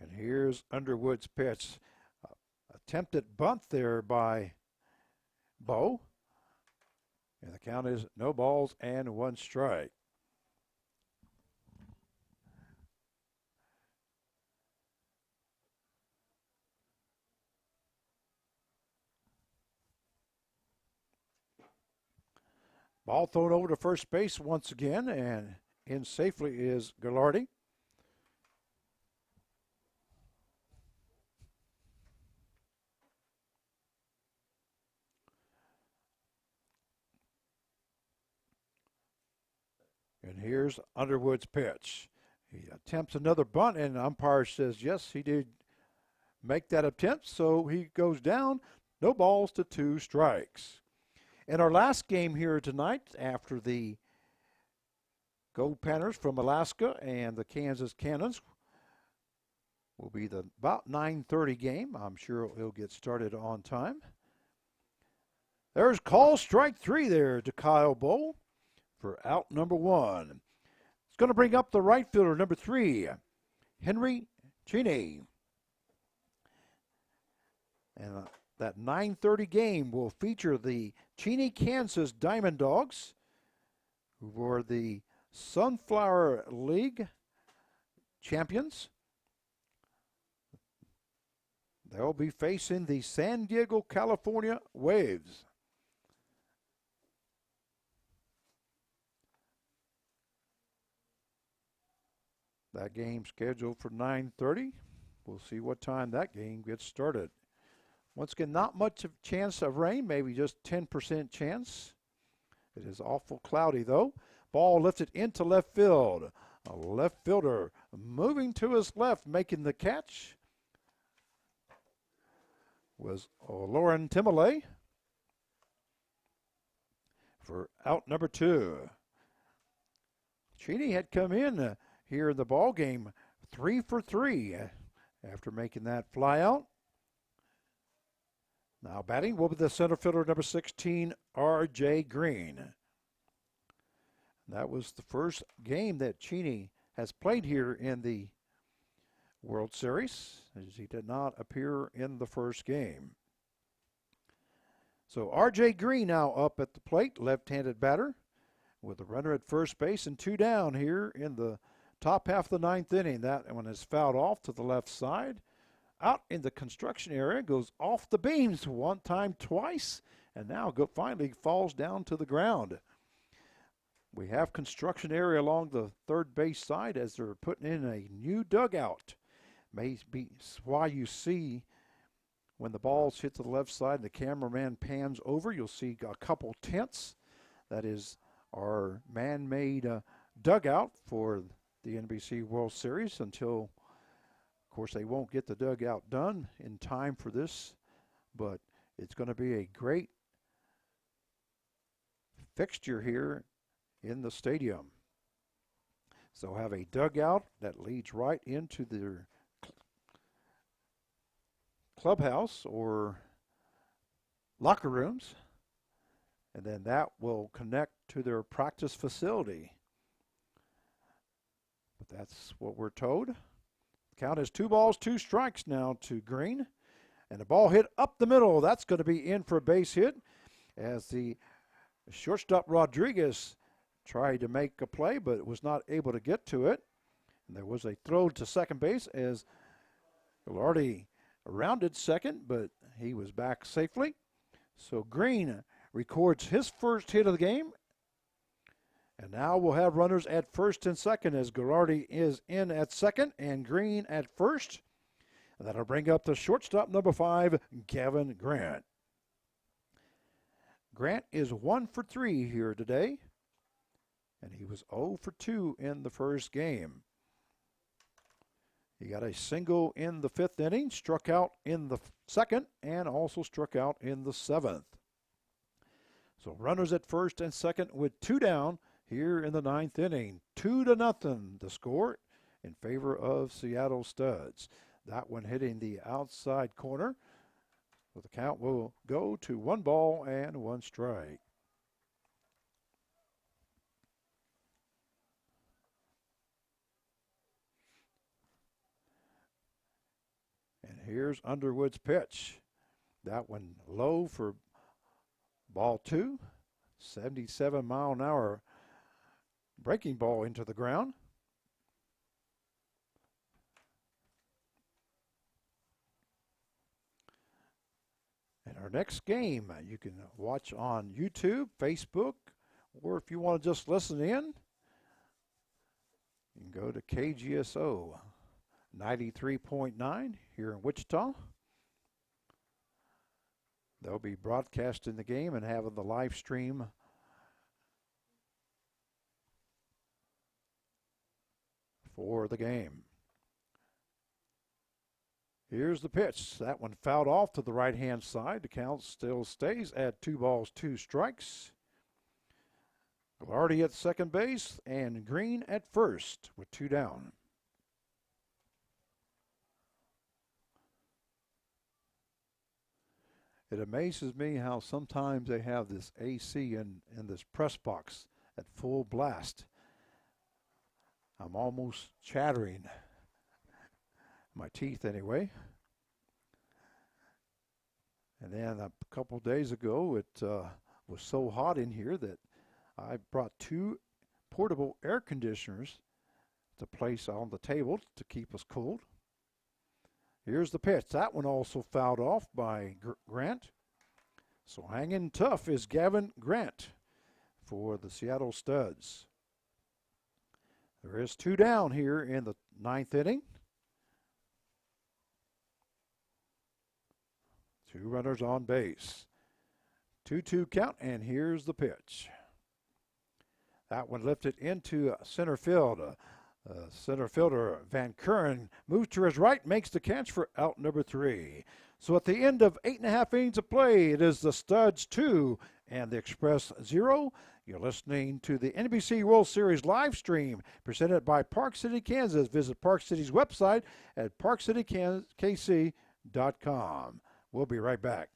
And here's Underwood's pitch. Attempted bunt there by Bo. And the count is no balls and 1 strike. Ball thrown over to first base once again, and in safely is Gallardi. And here's Underwood's pitch. He attempts another bunt, and the umpire says, yes, he did make that attempt, so he goes down. No balls to 2 strikes. In our last game here tonight, after the Gold Panthers from Alaska and the Kansas Cannons, will be the about 9:30 game. I'm sure it'll get started on time. There's call strike 3 there to Kyle Bowe for out number 1. It's going to bring up the right fielder, number 3, Henry Cheney. And that 9:30 game will feature the Cheney, Kansas Diamond Dogs, who were the Sunflower League champions. They'll be facing the San Diego, California Waves. That game scheduled for 9:30. We'll see what time that game gets started. Once again, not much of chance of rain, maybe just 10% chance. It is awful cloudy, though. Ball lifted into left field. A left fielder moving to his left, making the catch was Lauren Timolay for out number 2. Cheney had come in here in the ball game 3 for 3 after making that fly out. Now batting will be the center fielder, number 16, R.J. Green. That was the first game that Cheney has played here in the World Series, as he did not appear in the first game. So R.J. Green now up at the plate, left-handed batter, with a runner at first base and 2 down here in the top half of the 9th inning. That one is fouled off to the left side. Out in the construction area, goes off the beams one time, twice, and now finally falls down to the ground. We have construction area along the third base side as they're putting in a new dugout. May be why you see when the balls hit to the left side and the cameraman pans over, you'll see a couple tents. That is our man-made dugout for the NBC World Series until, of course, they won't get the dugout done in time for this, but it's going to be a great fixture here in the stadium. So have a dugout that leads right into their clubhouse or locker rooms, and then that will connect to their practice facility. But that's what we're told. Count is 2 balls, 2 strikes now to Green. And the ball hit up the middle. That's going to be in for a base hit as the shortstop Rodriguez tried to make a play but was not able to get to it. And there was a throw to second base as Gallardi rounded second, but he was back safely. So Green records his first hit of the game. And now we'll have runners at first and second as Gallardi is in at second and Green at first. And that'll bring up the shortstop, number 5, Gavin Grant. Grant is 1 for 3 here today, and he was 0 for 2 in the first game. He got a single in the 5th inning, struck out in the 2nd, and also struck out in the 7th. So runners at first and second with 2 down here in the 9th inning. 2-0 the score in favor of Seattle Studs. That one hitting the outside corner. So the count will go to 1 ball and 1 strike. And here's Underwood's pitch. That one low for ball 2. 77-mile-an-hour breaking ball into the ground. And our next game you can watch on YouTube, Facebook, or if you want to just listen in, you can go to KGSO 93.9 here in Wichita. They'll be broadcasting the game and having the live stream for the game. Here's the pitch. That one fouled off to the right-hand side. The count still stays at 2 balls, 2 strikes. Velarde at second base and Green at first with 2 down. It amazes me how sometimes they have this AC in this press box at full blast. I'm almost chattering. My teeth anyway. And then a couple days ago it was so hot in here that I brought 2 portable air conditioners to place on the table to keep us cool. Here's the pitch. That one also fouled off by Grant. So hanging tough is Gavin Grant for the Seattle Studs. There is 2 down here in the 9th inning. 2 runners on base. 2-2 count, and here's the pitch. That one lifted into center field. Center fielder Van Kuren moves to his right, makes the catch for out number 3. So at the end of 8.5 innings of play, it is the Studs 2 and the Express 0. You're listening to the NBC World Series live stream presented by Park City, Kansas. Visit Park City's website at parkcitykc.com. We'll be right back.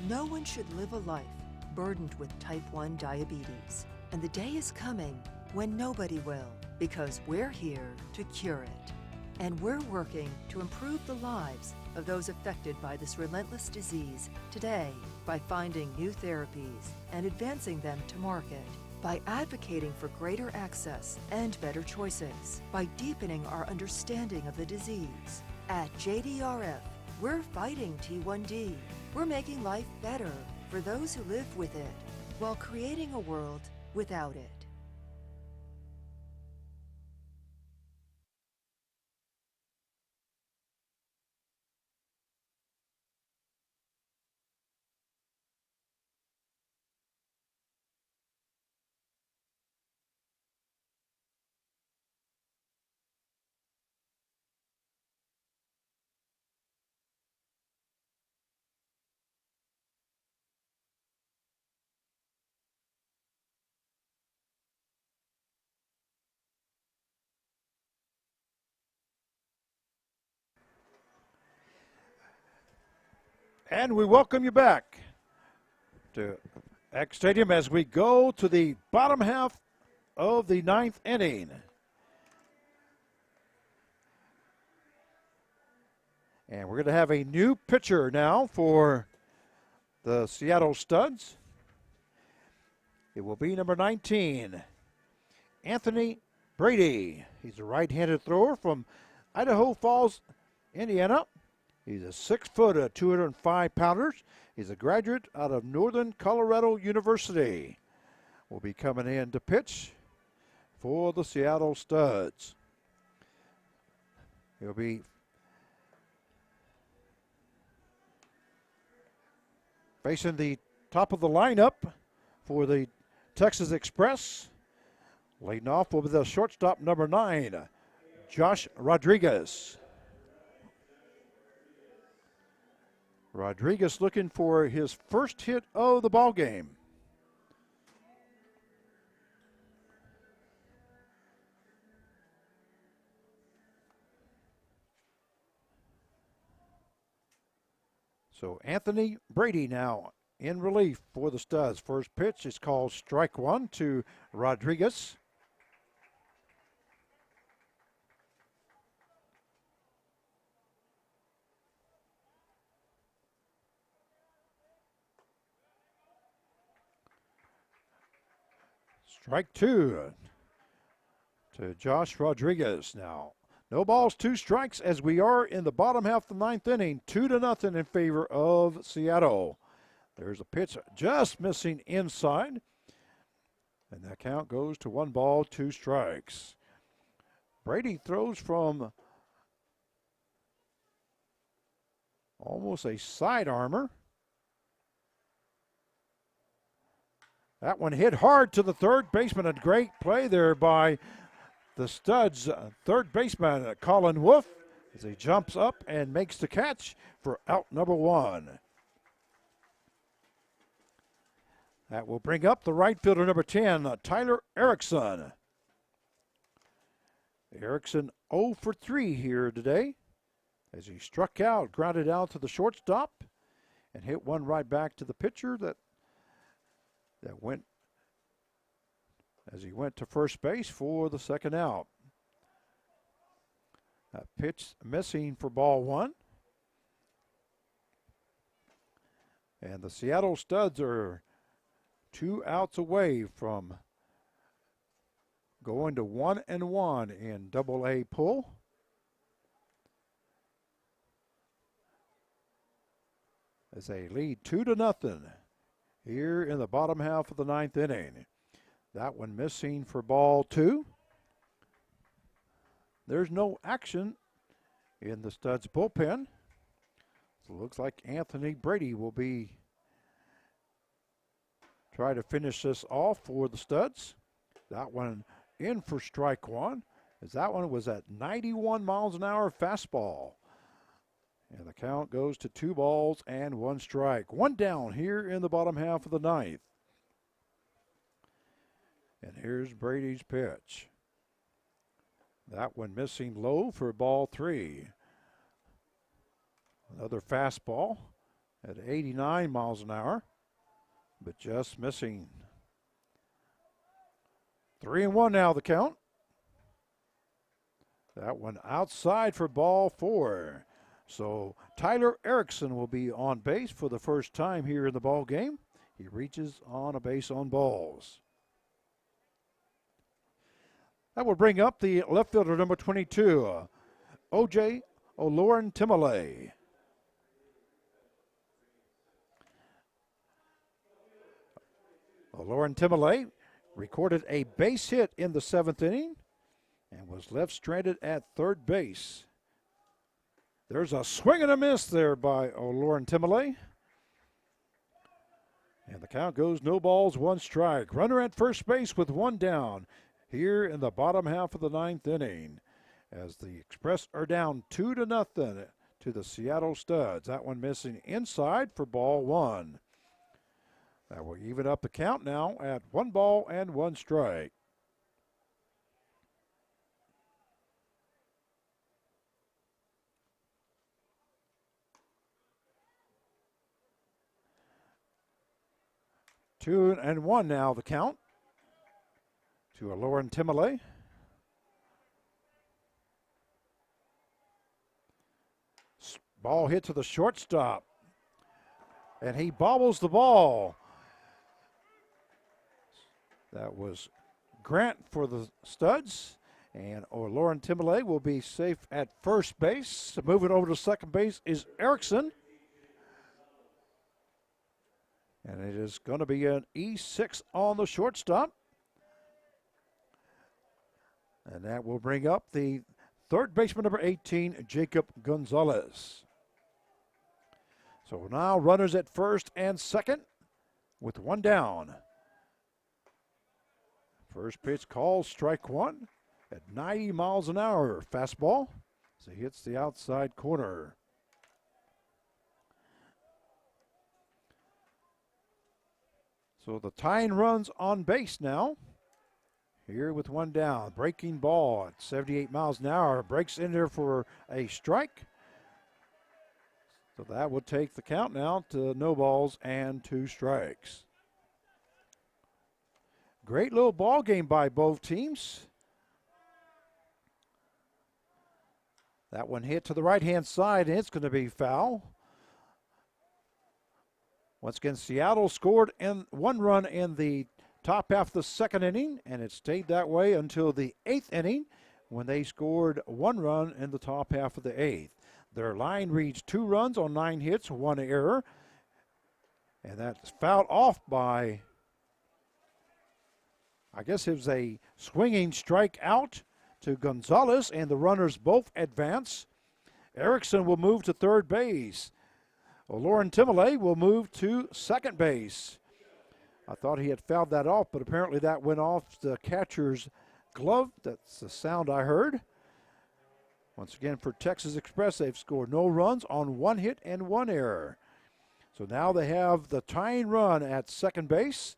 No one should live a life burdened with type 1 diabetes. And the day is coming when nobody will, because we're here to cure it. And we're working to improve the lives of those affected by this relentless disease today by finding new therapies and advancing them to market, by advocating for greater access and better choices, by deepening our understanding of the disease. At JDRF, we're fighting T1D. We're making life better for those who live with it, while creating a world without it. And we welcome you back to X Stadium as we go to the bottom half of the 9th inning. And we're going to have a new pitcher now for the Seattle Studs. It will be number 19, Anthony Brady. He's a right-handed thrower from Idaho Falls, Indiana. He's a 6-foot, 205-pounder. He's a graduate out of Northern Colorado University. Will be coming in to pitch for the Seattle Studs. He'll be facing the top of the lineup for the Texas Express. Leading off will be the shortstop, number 9, Josh Rodriguez. Rodriguez looking for his first hit of the ball game. So Anthony Brady now in relief for the Studs. First pitch is called strike one to Rodriguez. Strike two to Josh Rodriguez now. No balls, 2 strikes as we are in the bottom half of the 9th inning. 2-0 in favor of Seattle. There's a pitch just missing inside. And that count goes to 1 ball, 2 strikes. Brady throws from almost a side armor. That one hit hard to the third baseman. A great play there by the Studs' third baseman, Colin Wolf, as he jumps up and makes the catch for out number 1. That will bring up the right fielder, number 10, Tyler Erickson. Erickson 0 for 3 here today as he struck out, grounded out to the shortstop, and hit one right back to the pitcher that went as he went to first base for the second out. A pitch missing for ball 1. And the Seattle Studs are 2 outs away from going to 1-1 in Double-A pull. As they lead 2-0 here in the bottom half of the 9th inning. That one missing for ball 2. There's no action in the Studs bullpen. So it looks like Anthony Brady will be try to finish this off for the Studs. That one in for strike 1, as that one was at 91 miles an hour fastball. And the count goes to 2 balls and 1 strike. 1 down here in the bottom half of the 9th. And here's Brady's pitch. That one missing low for ball 3. Another fastball at 89 miles an hour, but just missing. 3-1 now the count. That one outside for ball 4. So Tyler Erickson will be on base for the first time here in the ball game. He reaches on a base on balls. That will bring up the left fielder, number 22, O.J. Olorin Timale. Olorin Timale recorded a base hit in the 7th inning and was left stranded at third base. There's a swing and a miss there by Olorin Timale. And the count goes no balls, 1 strike. Runner at first base with 1 down here in the bottom half of the 9th inning, as the Express are down 2-0 to the Seattle Studs. That one missing inside for ball 1. That will even up the count now at 1 ball and 1 strike. Two and 1 now the count to Olorin Timale. Ball hit to the shortstop, and he bobbles the ball. That was Grant for the Studs, and Olorin Timale will be safe at first base. Moving over to second base is Erickson. And it is going to be an E6 on the shortstop. And that will bring up the third baseman, number 18, Jacob Gonzalez. So now runners at first and second with 1 down. First pitch called strike 1 at 90 miles an hour. Fastball as he hits the outside corner. So the tying runs on base now. Here with 1 down. Breaking ball at 78 miles an hour. Breaks in there for a strike. So that will take the count now to no balls and 2 strikes. Great little ball game by both teams. That one hit to the right-hand side, and it's going to be foul. Once again, Seattle scored 1 run in the top half of the second inning, and it stayed that way until the 8th inning when they scored 1 run in the top half of the 8th. Their line reads 2 runs on 9 hits, 1 error, and that's fouled off by, I guess it was a swinging strike out to Gonzalez, and the runners both advance. Erickson will move to third base. Lauren Timolay will move to second base. I thought he had fouled that off, but apparently that went off the catcher's glove. That's the sound I heard. Once again, for Texas Express, they've scored no runs on 1 hit and 1 error. So now they have the tying run at second base.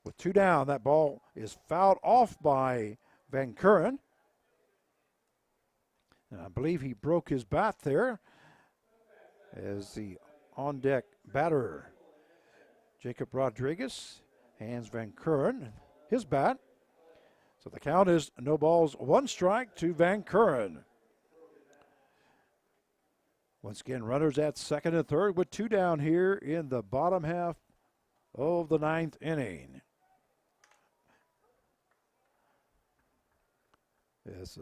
With 2 down, that ball is fouled off by Van Kuren. And I believe he broke his bat there as the on-deck batter, Jacob Rodriguez, hands Van Kuren his bat. So the count is no balls, 1 strike to Van Kuren. Once again, runners at second and third with 2 down here in the bottom half of the 9th inning. Yes,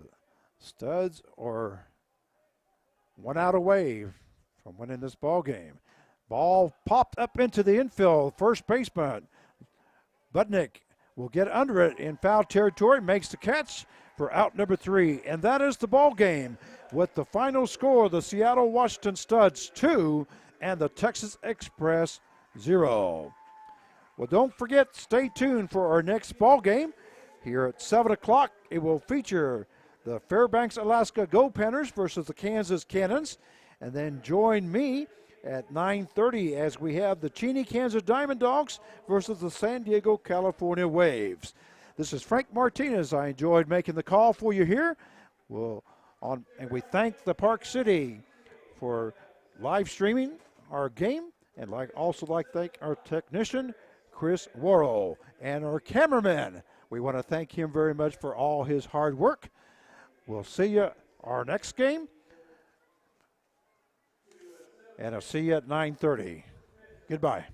Studs are 1 out away from winning this ball game. Ball popped up into the infield. First baseman Budnick will get under it in foul territory, makes the catch for out number 3. And that is the ball game with the final score, the Seattle Washington Studs 2 and the Texas Express 0. Well, don't forget, stay tuned for our next ball game. Here at 7 o'clock, it will feature the Fairbanks, Alaska Go Panthers versus the Kansas Cannons. And then join me at 9:30 as we have the Cheney, Kansas Diamond Dogs versus the San Diego, California Waves. This is Frank Martinez. I enjoyed making the call for you here. And we thank the Park City for live streaming our game, and also like to thank our technician, Chris Worrell, and our cameraman. We want to thank him very much for all his hard work. We'll see you our next game, and I'll see you at 9:30. Goodbye.